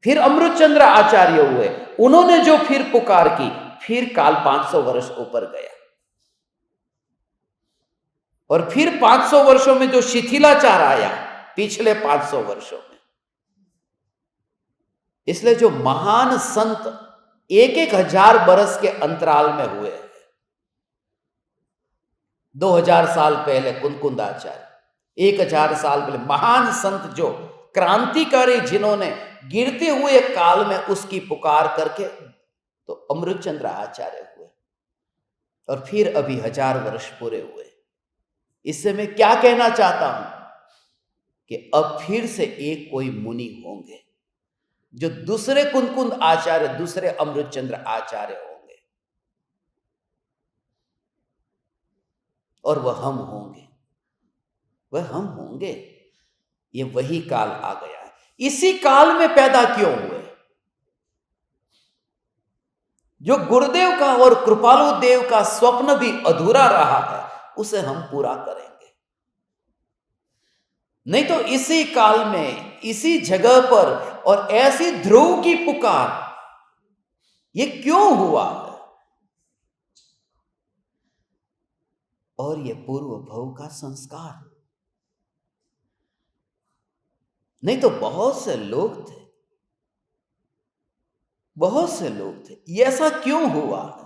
फिर अमृतचंद्र आचार्य हुए, उन्होंने जो फिर पुकार की, फिर काल 500 वर्ष ऊपर गया, और फिर 500 वर्षों में जो शिथिलाचार आया पिछले 500 वर्षों में। इसलिए जो महान संत 1,000 बरस के अंतराल में हुए, 2000 साल पहले कुंदकुंदाचार्य, 1000 साल पहले महान संत जो क्रांतिकारी, जिन्होंने गिरते हुए काल में उसकी पुकार करके, तो अमृतचंद्र आचार्य हुए, और फिर अभी 1000 वर्ष पूरे हुए। इससे मैं क्या कहना चाहता हूं कि अब फिर से एक कोई मुनि होंगे जो दूसरे कुंदकुंद आचार्य, दूसरे अमृतचंद्र आचार्य होंगे, और वह हम होंगे, वह हम होंगे। ये वही काल आ गया है। इसी काल में पैदा क्यों हुए? जो गुरुदेव का और कृपालु देव का स्वप्न भी अधूरा रहा है, उसे हम पूरा करेंगे। नहीं तो इसी काल में, इसी जगह पर, और ऐसी ध्रुव की पुकार, ये क्यों हुआ है? और ये पूर्व भव का संस्कार। नहीं तो बहुत से लोग थे, बहुत से लोग थे, ये ऐसा क्यों हुआ है?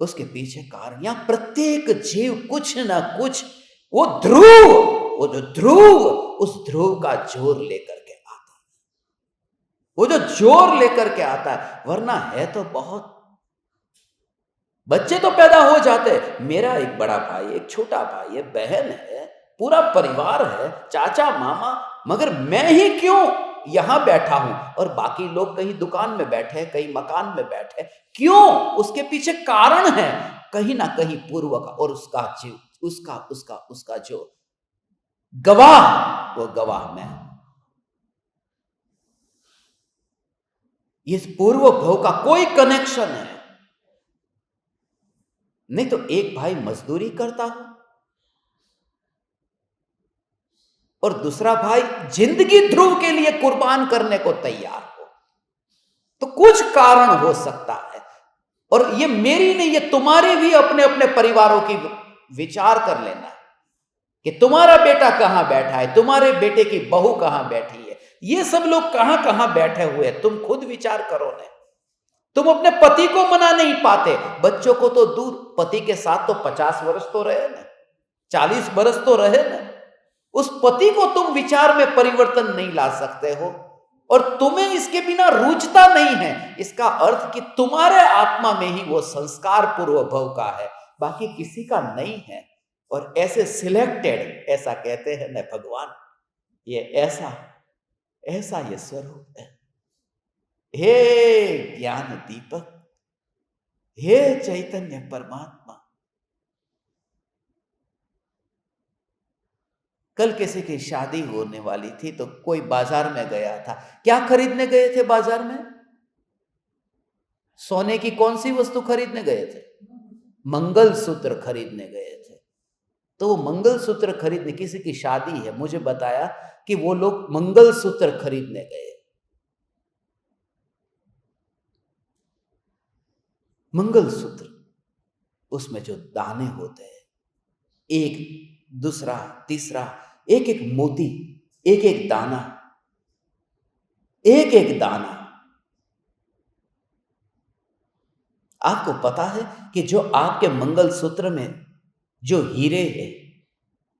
उसके पीछे कारण, या प्रत्येक जीव कुछ ना कुछ, वो ध्रुव, वो जो ध्रुव, उस ध्रुव का जोर लेकर के आता है, वो जो जोर लेकर के आता है। वरना है तो बहुत, बच्चे तो पैदा हो जाते, मेरा एक बड़ा भाई, एक छोटा भाई है, बहन है, पूरा परिवार है, चाचा मामा, मगर मैं ही क्यों यहां बैठा हूं और बाकी लोग कहीं दुकान में बैठे, कहीं मकान में बैठे, क्यों? उसके पीछे कारण है, कहीं ना कहीं पूर्व का, और उसका जीव, उसका जो गवाह, वो गवाह मैं हूं। इस पूर्व भव का कोई कनेक्शन है। नहीं तो एक भाई मजदूरी करता हो और दूसरा भाई जिंदगी ध्रुव के लिए कुर्बान करने को तैयार हो, तो कुछ कारण हो सकता है। और ये मेरी नहीं, ये तुम्हारी भी अपने अपने परिवारों की विचार कर लेना कि तुम्हारा बेटा कहां बैठा है, तुम्हारे बेटे की बहू कहां बैठी है, ये सब लोग कहां कहां बैठे हुए, तुम खुद विचार करो ना। तुम अपने पति को मना नहीं पाते, बच्चों को तो दूर, पति के साथ तो 50 वर्ष तो रहे ना, 40 वर्ष तो रहे ना। उस पति को तुम विचार में परिवर्तन नहीं ला सकते हो, और तुम्हें इसके बिना रुचता नहीं है। इसका अर्थ कि तुम्हारे आत्मा में ही वो संस्कार पूर्व भव का है, बाकी किसी का नहीं है। और ऐसे सिलेक्टेड, ऐसा कहते हैं न भगवान, ये ऐसा ये स्वरूप है। हे ज्ञान दीपक, हे चैतन्य परमात्मा। कल किसी की शादी होने वाली थी, तो कोई बाजार में गया था। क्या खरीदने गए थे बाजार में? सोने की कौन सी वस्तु खरीदने गए थे? मंगलसूत्र खरीदने गए थे। तो वो मंगलसूत्र खरीदने, किसी की शादी है, मुझे बताया कि वो लोग मंगलसूत्र खरीदने गए। मंगलसूत्र, उसमें जो दाने होते हैं, एक दूसरा तीसरा, एक एक मोती, एक एक दाना, एक एक दाना। आपको पता है कि जो आपके मंगलसूत्र में जो हीरे है,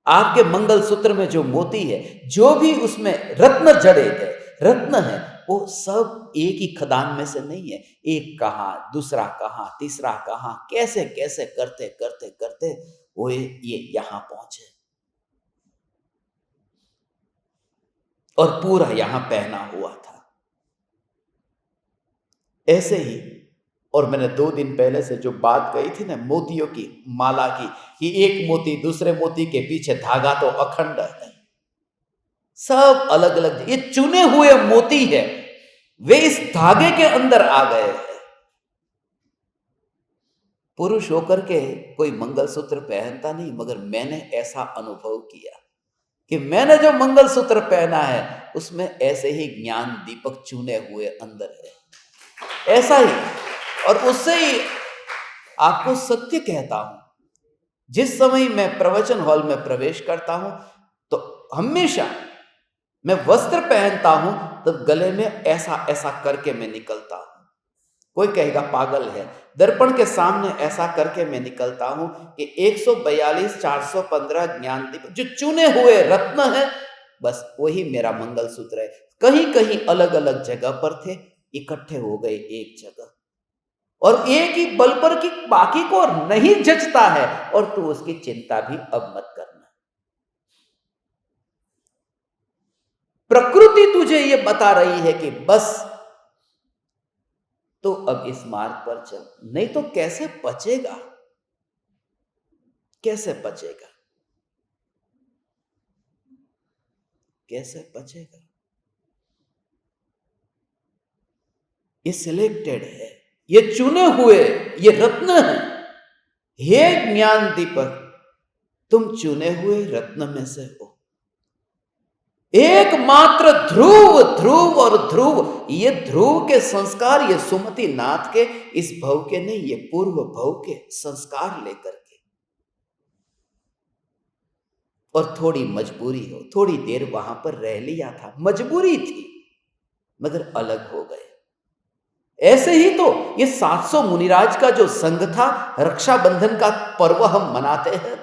आपके मंगलसूत्र में जो मोती है, जो भी उसमें रत्न जड़े थे, रत्न है, वो सब एक ही खदान में से नहीं है। एक कहां, दूसरा कहां, तीसरा कहां, कैसे कैसे करते करते करते वो ये यहां पहुंचे, और पूरा यहां पहना हुआ था। ऐसे ही, और मैंने 2 दिन पहले से जो बात कही थी ना, मोतियों की माला की, कि एक मोती दूसरे मोती के पीछे धागा तो अखंड है, सब अलग अलग, ये चुने हुए मोती है, वे इस धागे के अंदर आ गए हैं। पुरुष होकर के कोई मंगलसूत्र पहनता नहीं, मगर मैंने ऐसा अनुभव किया कि मैंने जो मंगलसूत्र पहना है उसमें ऐसे ही ज्ञान दीपक चुने हुए अंदर है, ऐसा ही। और उससे ही आपको सत्य कहता हूं, जिस समय मैं प्रवचन हॉल में प्रवेश करता हूं तो हमेशा मैं वस्त्र पहनता हूं तो गले में ऐसा ऐसा करके मैं निकलता हूं। कोई कहेगा पागल है, दर्पण के सामने ऐसा करके मैं निकलता हूं कि 142 415 ज्ञान दीप जो चुने हुए रत्न है, बस वही मेरा मंगलसूत्र है। कहीं कहीं अलग अलग जगह पर थे, इकट्ठे हो गए एक जगह, और एक ही बल पर कि बाकी को नहीं जचता है, और तू उसकी चिंता भी अब मत करना। प्रकृति तुझे ये बता रही है कि बस तो अब इस मार्ग पर चल, नहीं तो कैसे बचेगा, कैसे बचेगा, कैसे बचेगा। ये सिलेक्टेड है, ये चुने हुए, ये रत्न है। हे ज्ञान दीपक, तुम चुने हुए रत्न में से हो। एकमात्र ध्रुव, ध्रुव और ध्रुव, ये ध्रुव के संस्कार, ये सुमति नाथ के इस भव के नहीं, ये पूर्व भव के संस्कार लेकर के। और थोड़ी मजबूरी हो, थोड़ी देर वहां पर रह लिया था, मजबूरी थी, मगर अलग हो गए। ऐसे ही तो ये 700 मुनिराज का जो संघ था, रक्षाबंधन का पर्व हम मनाते हैं,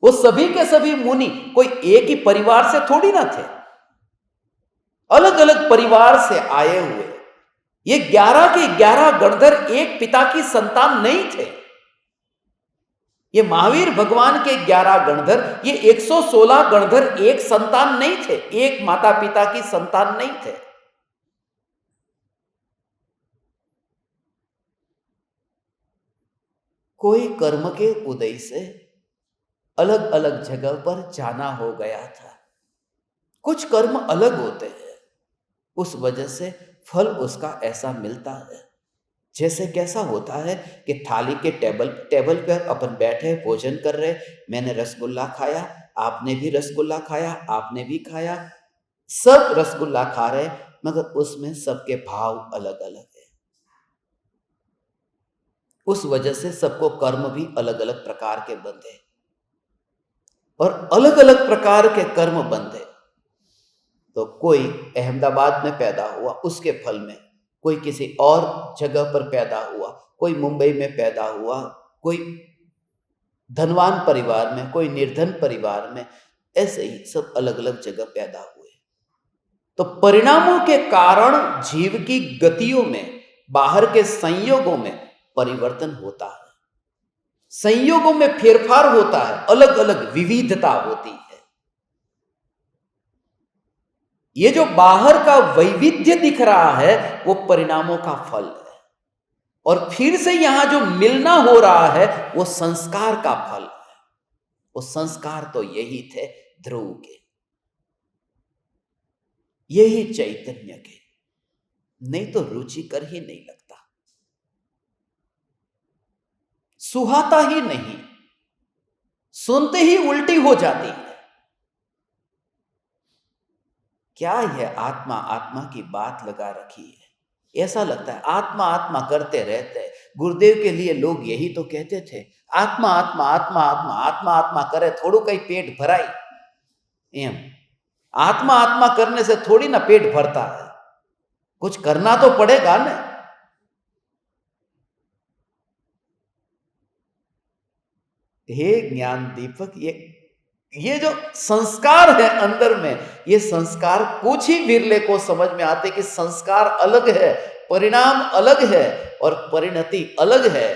वो सभी के सभी मुनि कोई एक ही परिवार से थोड़ी ना थे, अलग अलग परिवार से आए हुए। ये 11 के 11 गणधर एक पिता की संतान नहीं थे। ये महावीर भगवान के 11 गणधर, ये 116 गणधर एक संतान नहीं थे, एक माता पिता की संतान नहीं थे। कोई कर्म के उदय से अलग अलग जगह पर जाना हो गया था। कुछ कर्म अलग होते हैं, उस वजह से फल उसका ऐसा मिलता है। जैसे कैसा होता है कि थाली के टेबल पर अपन बैठे भोजन कर रहे, मैंने रसगुल्ला खाया, आपने भी रसगुल्ला खाया, आपने भी खाया, सब रसगुल्ला खा रहे, मगर उसमें सबके भाव अलग अलग है। उस वजह से सबको कर्म भी अलग अलग प्रकार के बंधे, और अलग अलग प्रकार के कर्म बंधे। तो कोई अहमदाबाद में पैदा हुआ, उसके फल में, कोई किसी और जगह पर पैदा हुआ, कोई मुंबई में पैदा हुआ, कोई धनवान परिवार में, कोई निर्धन परिवार में, ऐसे ही सब अलग अलग जगह पैदा हुए। तो परिणामों के कारण जीव की गतियों में, बाहर के संयोगों में परिवर्तन होता है, संयोगों में फेरफार होता है, अलग अलग विविधता होती है। ये जो बाहर का वैविध्य दिख रहा है वो परिणामों का फल है, और फिर से यहां जो मिलना हो रहा है वो संस्कार का फल है। वो संस्कार तो यही थे ध्रुव के, यही चैतन्य के, नहीं तो रुचिकर ही नहीं लगता, सुहाता ही नहीं, सुनते ही उल्टी हो जाती है। क्या यह आत्मा आत्मा की बात लगा रखी है, ऐसा लगता है आत्मा आत्मा करते रहते हैं। गुरुदेव के लिए लोग यही तो कहते थे, आत्मा आत्मा आत्मा आत्मा आत्मा आत्मा करे थोड़ू कहीं पेट भराई, एम आत्मा आत्मा करने से थोड़ी ना पेट भरता है, कुछ करना तो पड़ेगा ना। हे ज्ञान दीपक, ये जो संस्कार है अंदर में, ये संस्कार कुछ ही विरले को समझ में आते कि संस्कार अलग है, परिणाम अलग है, और परिणति अलग है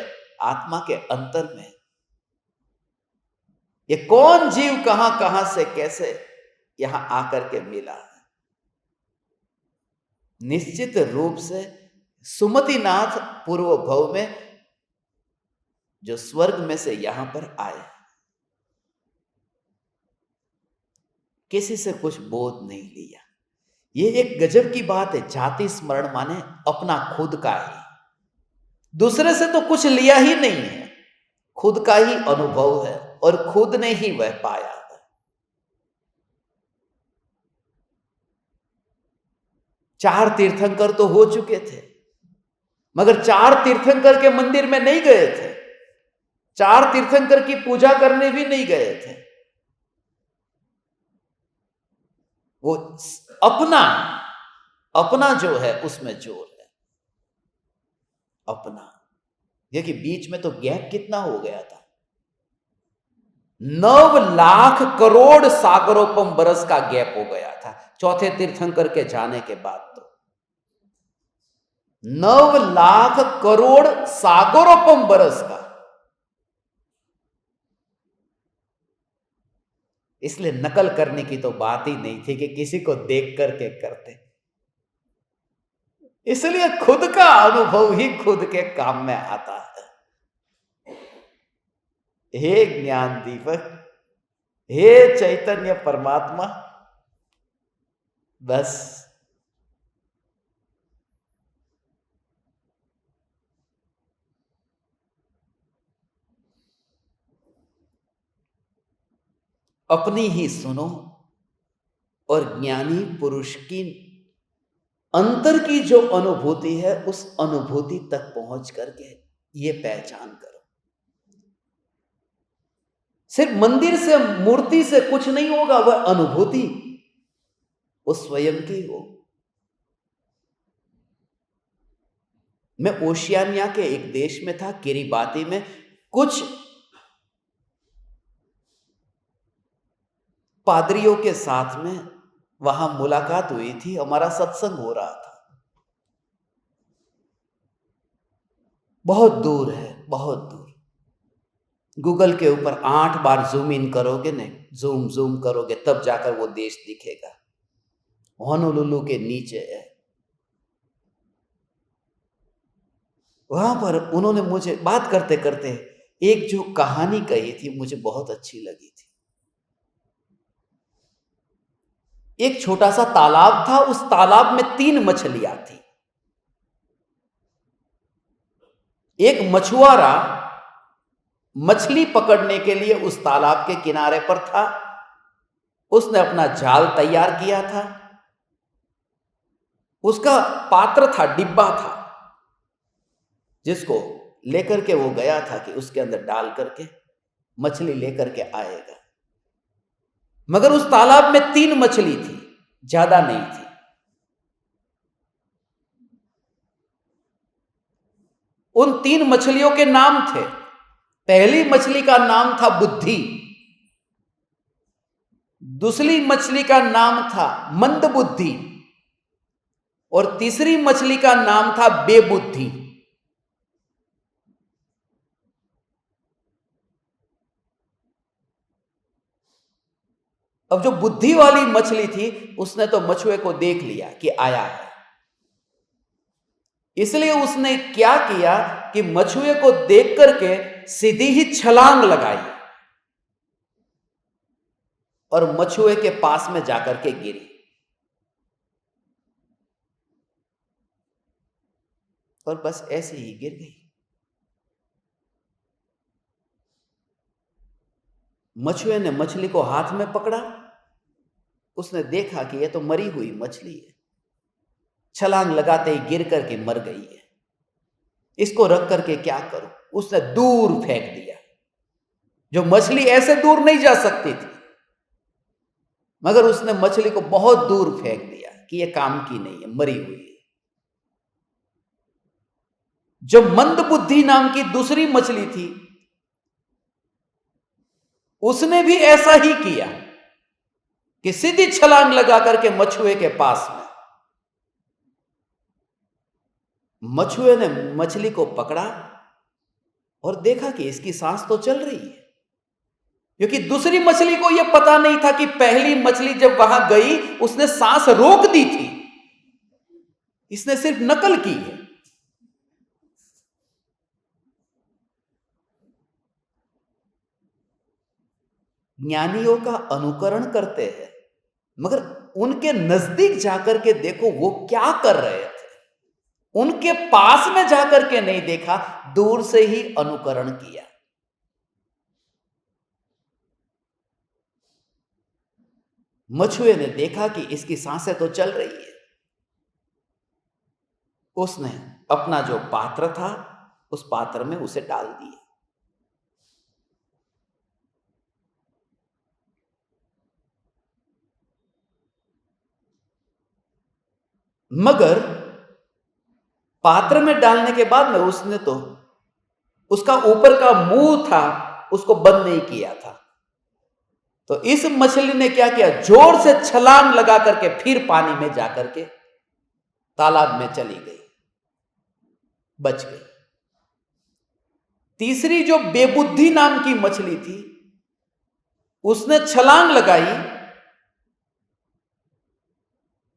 आत्मा के अंतर में। ये कौन जीव कहां कहां से कैसे यहां आकर के मिला है। निश्चित रूप से सुमतिनाथ पूर्व भव में जो स्वर्ग में से यहां पर आए, किसी से कुछ बोध नहीं लिया। ये एक गजब की बात है। जाति स्मरण माने अपना खुद का ही, दूसरे से तो कुछ लिया ही नहीं है, खुद का ही अनुभव है और खुद ने ही वह पाया है। चार तीर्थंकर तो हो चुके थे, मगर चार तीर्थंकर के मंदिर में नहीं गए थे, चार तीर्थंकर की पूजा करने भी नहीं गए थे। वो अपना अपना जो है उसमें जोर है, अपना। देखिए बीच में तो गैप कितना हो गया था, 9 लाख करोड़ सागरोपम बरस का गैप हो गया था चौथे तीर्थंकर के जाने के बाद। तो 9 लाख करोड़ सागरोपम बरस का। इसलिए नकल करने की तो बात ही नहीं थी कि किसी को देख करके करते। इसलिए खुद का अनुभव ही खुद के काम में आता है। हे ज्ञान दीपक, हे चैतन्य परमात्मा, बस अपनी ही सुनो और ज्ञानी पुरुष की अंतर की जो अनुभूति है उस अनुभूति तक पहुंच करके ये पहचान करो। सिर्फ मंदिर से मूर्ति से कुछ नहीं होगा, वह अनुभूति वो स्वयं की हो। मैं ओशियानिया के एक देश में था, किरिबाती में। कुछ पादरियों के साथ में वहां मुलाकात हुई थी, हमारा सत्संग हो रहा था। बहुत दूर है, बहुत दूर। गूगल के ऊपर 8 बार जूम इन करोगे, नहीं जूम जूम करोगे, तब जाकर वो देश दिखेगा। होनोलुलु के नीचे है। वहां पर उन्होंने मुझे बात करते करते एक जो कहानी कही थी मुझे बहुत अच्छी लगी थी। एक छोटा सा तालाब था, उस तालाब में 3 मछलियां थी। एक मछुआरा मछली पकड़ने के लिए उस तालाब के किनारे पर था। उसने अपना जाल तैयार किया था, उसका पात्र था, डिब्बा था, जिसको लेकर के वो गया था कि उसके अंदर डाल करके मछली लेकर के आएगा। मगर उस तालाब में 3 मछली थी, ज्यादा नहीं थी। उन 3 मछलियों के नाम थे। पहली मछली का नाम था बुद्धि, दूसरी मछली का नाम था मंदबुद्धि और तीसरी मछली का नाम था बेबुद्धि। अब जो बुद्धि वाली मछली थी उसने तो मछुए को देख लिया कि आया है, इसलिए उसने क्या किया कि मछुए को देख करके सीधी ही छलांग लगाई और मछुए के पास में जाकर के गिरी और बस ऐसे ही गिर गई। मछुए ने मछली को हाथ में पकड़ा, उसने देखा कि यह तो मरी हुई मछली है, छलांग लगाते ही गिर करके मर गई है, इसको रख करके क्या करूं। उसने दूर फेंक दिया। जो मछली ऐसे दूर नहीं जा सकती थी, मगर उसने मछली को बहुत दूर फेंक दिया कि यह काम की नहीं है, मरी हुई है। जो मंदबुद्धि नाम की दूसरी मछली थी उसने भी ऐसा ही किया कि सीधी छलांग लगा करके मछुए के पास में। मछुए ने मछली को पकड़ा और देखा कि इसकी सांस तो चल रही है, क्योंकि दूसरी मछली को यह पता नहीं था कि पहली मछली जब वहां गई उसने सांस रोक दी थी, इसने सिर्फ नकल की है। ज्ञानियों का अनुकरण करते हैं मगर उनके नजदीक जाकर के देखो वो क्या कर रहे थे। उनके पास में जाकर के नहीं देखा, दूर से ही अनुकरण किया। मछुए ने देखा कि इसकी सांसें तो चल रही है। उसने अपना जो पात्र था उस पात्र में उसे डाल दिया। मगर पात्र में डालने के बाद में उसने तो उसका ऊपर का मुंह था उसको बंद नहीं किया था। तो इस मछली ने क्या किया, जोर से छलांग लगा करके फिर पानी में जाकर के तालाब में चली गई, बच गई। तीसरी जो बेबुद्धि नाम की मछली थी उसने छलांग लगाई।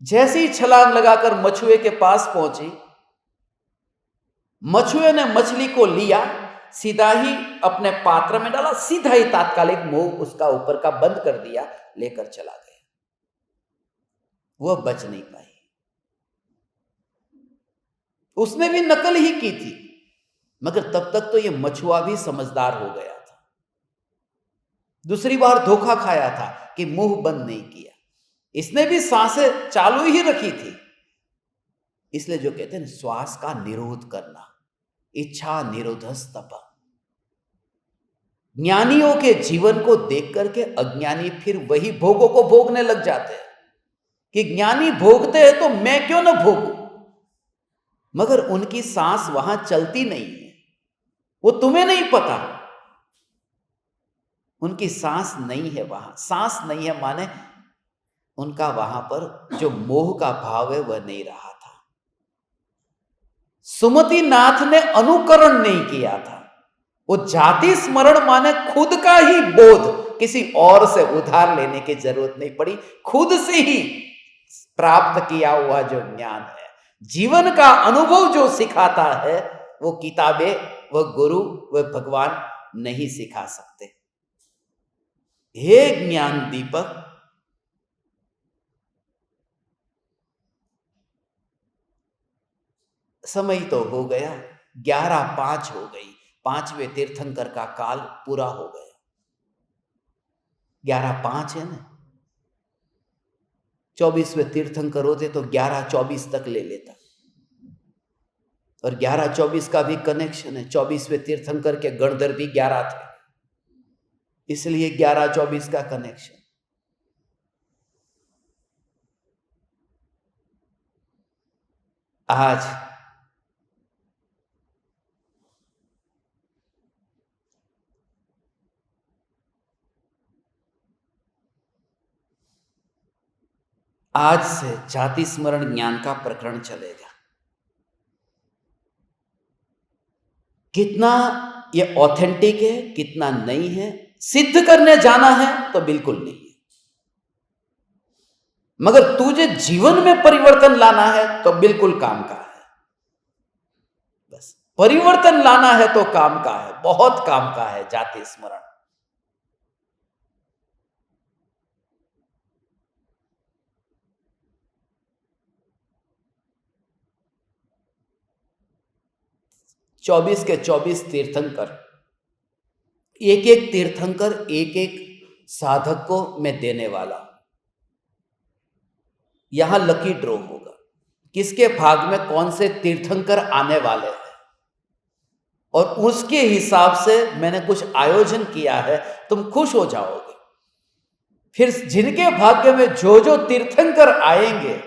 जैसे ही छलांग लगाकर मछुए के पास पहुंची, मछुए ने मछली को लिया, सीधा ही अपने पात्र में डाला, सीधा ही तात्कालिक मुंह उसका ऊपर का बंद कर दिया, लेकर चला गया। वह बच नहीं पाई। उसने भी नकल ही की थी, मगर तब तक तो यह मछुआ भी समझदार हो गया था। दूसरी बार धोखा खाया था कि मुंह बंद नहीं किया। इसने भी सांसें चालू ही रखी थी। इसलिए जो कहते हैं श्वास का निरोध करना, इच्छा निरोधस्तप। ज्ञानियों के जीवन को देख करके अज्ञानी फिर वही भोगों को भोगने लग जाते हैं कि ज्ञानी भोगते हैं तो मैं क्यों ना भोगूं। मगर उनकी सांस वहां चलती नहीं है, वो तुम्हें नहीं पता। उनकी सांस नहीं है वहां। सांस नहीं है माने उनका वहां पर जो मोह का भाव है वह नहीं रहा था। सुमति नाथ ने अनुकरण नहीं किया था। वो जाति स्मरण माने खुद का ही बोध, किसी और से उधार लेने की जरूरत नहीं पड़ी, खुद से ही प्राप्त किया हुआ जो ज्ञान है, जीवन का अनुभव जो सिखाता है, वो किताबें, वह गुरु, वह भगवान नहीं सिखा सकते। हे ज्ञान दीपक, समय तो हो गया, 11:05 हो गई। 5वें तीर्थंकर का काल पूरा हो गया। 11:05 है ना। 24वें तीर्थंकर होते तो 11:24 तक ले लेता, और 11:24 का भी कनेक्शन है। 24वें तीर्थंकर के गणधर भी 11 थे, इसलिए 11:24 का कनेक्शन। आज से जाति स्मरण ज्ञान का प्रकरण चलेगा। कितना ये ऑथेंटिक है, कितना नहीं है, सिद्ध करने जाना है तो बिल्कुल नहीं है। मगर तुझे जीवन में परिवर्तन लाना है तो बिल्कुल काम का है। बस परिवर्तन लाना है तो काम का है, बहुत काम का है जाति स्मरण। चौबीस के 24 तीर्थंकर, एक एक तीर्थंकर एक एक साधक को मैं देने वाला हूं। यहां लकी ड्रॉ होगा, किसके भाग में कौन से तीर्थंकर आने वाले हैं, और उसके हिसाब से मैंने कुछ आयोजन किया है। तुम खुश हो जाओगे। फिर जिनके भाग्य में जो जो तीर्थंकर आएंगे,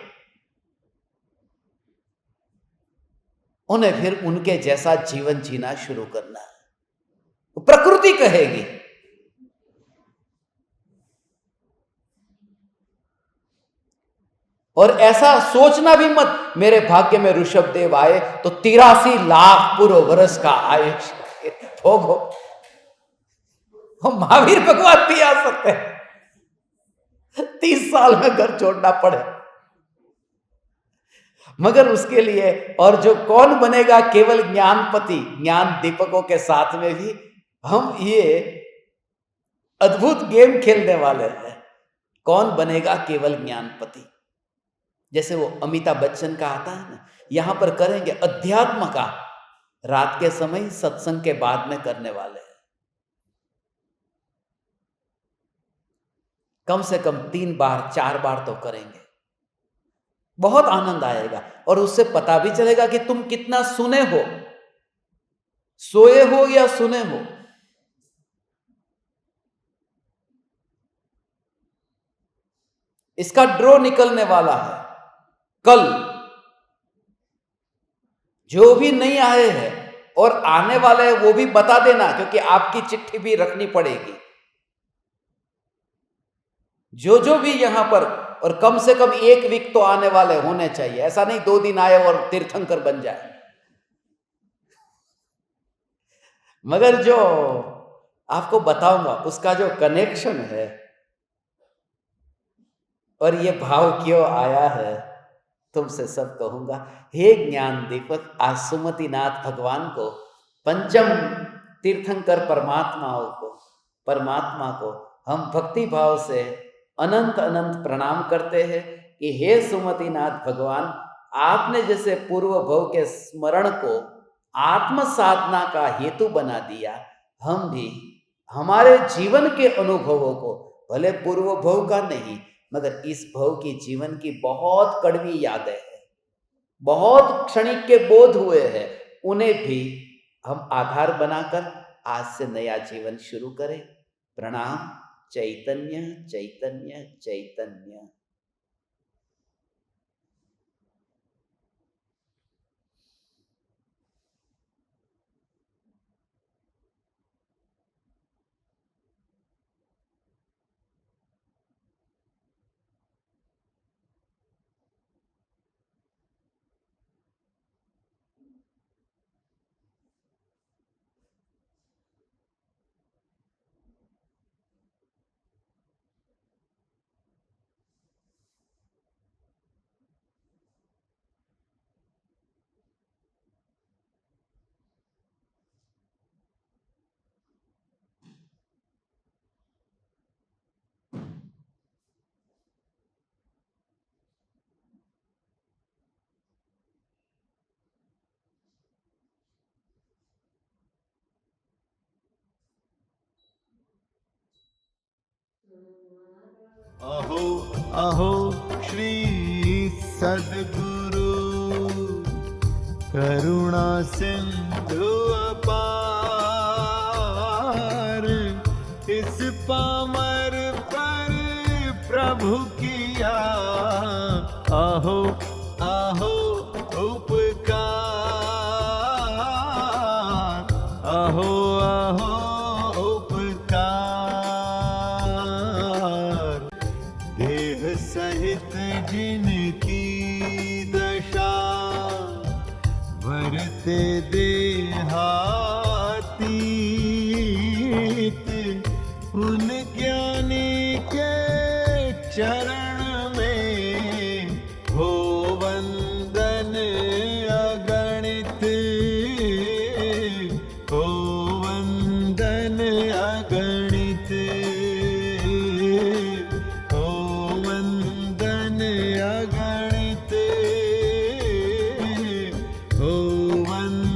उन्हें फिर उनके जैसा जीवन जीना शुरू करना है। प्रकृति कहेगी। और ऐसा सोचना भी मत मेरे भाग्य में ऋषभ देव आए तो 83 लाख पूर्व वर्ष का आयुष्य भोगो। महावीर भगवान भी आ सकते हैं, 30 साल में घर छोड़ना पड़े। मगर उसके लिए, और जो कौन बनेगा केवल ज्ञानपति, ज्ञान दीपकों के साथ में भी हम ये अद्भुत गेम खेलने वाले हैं। कौन बनेगा केवल ज्ञानपति। जैसे वो अमिताभ बच्चन का आता है ना, यहां पर करेंगे अध्यात्म का, रात के समय सत्संग के बाद में करने वाले हैं। कम से कम 3 बार 4 बार तो करेंगे, बहुत आनंद आएगा। और उससे पता भी चलेगा कि तुम कितना सुने हो, सोए हो या सुने हो। इसका ड्रॉ निकलने वाला है कल। जो भी नहीं आए हैं और आने वाले हैं वो भी बता देना, क्योंकि आपकी चिट्ठी भी रखनी पड़ेगी। जो भी यहां पर, और कम से कम 1 वीक तो आने वाले होने चाहिए। ऐसा नहीं 2 दिन आए और तीर्थंकर बन जाए। मगर जो आपको बताऊंगा उसका जो कनेक्शन है और ये भाव क्यों आया है, तुमसे सब कहूंगा। हे ज्ञान दीपक, आज सुमतिनाथ भगवान को, पंचम तीर्थंकर परमात्मा को हम भक्ति भाव से अनंत अनंत प्रणाम करते हैं कि हे सुमतिनाथ भगवान, आपने जैसे पूर्व भव के स्मरण को आत्म साधना का हेतु बना दिया, हम भी हमारे जीवन के अनुभवों को, भले पूर्व भव का नहीं मगर इस भव की जीवन की बहुत कड़वी यादें हैं, बहुत क्षणिक के बोध हुए हैं, उन्हें भी हम आधार बनाकर आज से नया जीवन शुरू करें। प्रणाम। चैतन्य चैतन्य चैतन्य। अहो अहो श्री सद्गुरु, करुणा सिंधु अपार, इस पामर पर प्रभु किया अहो अहो उपकार, अहो अहो सहित जिनकी दशा, वरते देहातीत, उन ज्ञानी के चरण में हो वंदन अगणित, हो वंदन अगणित, अगणित, हो वंदन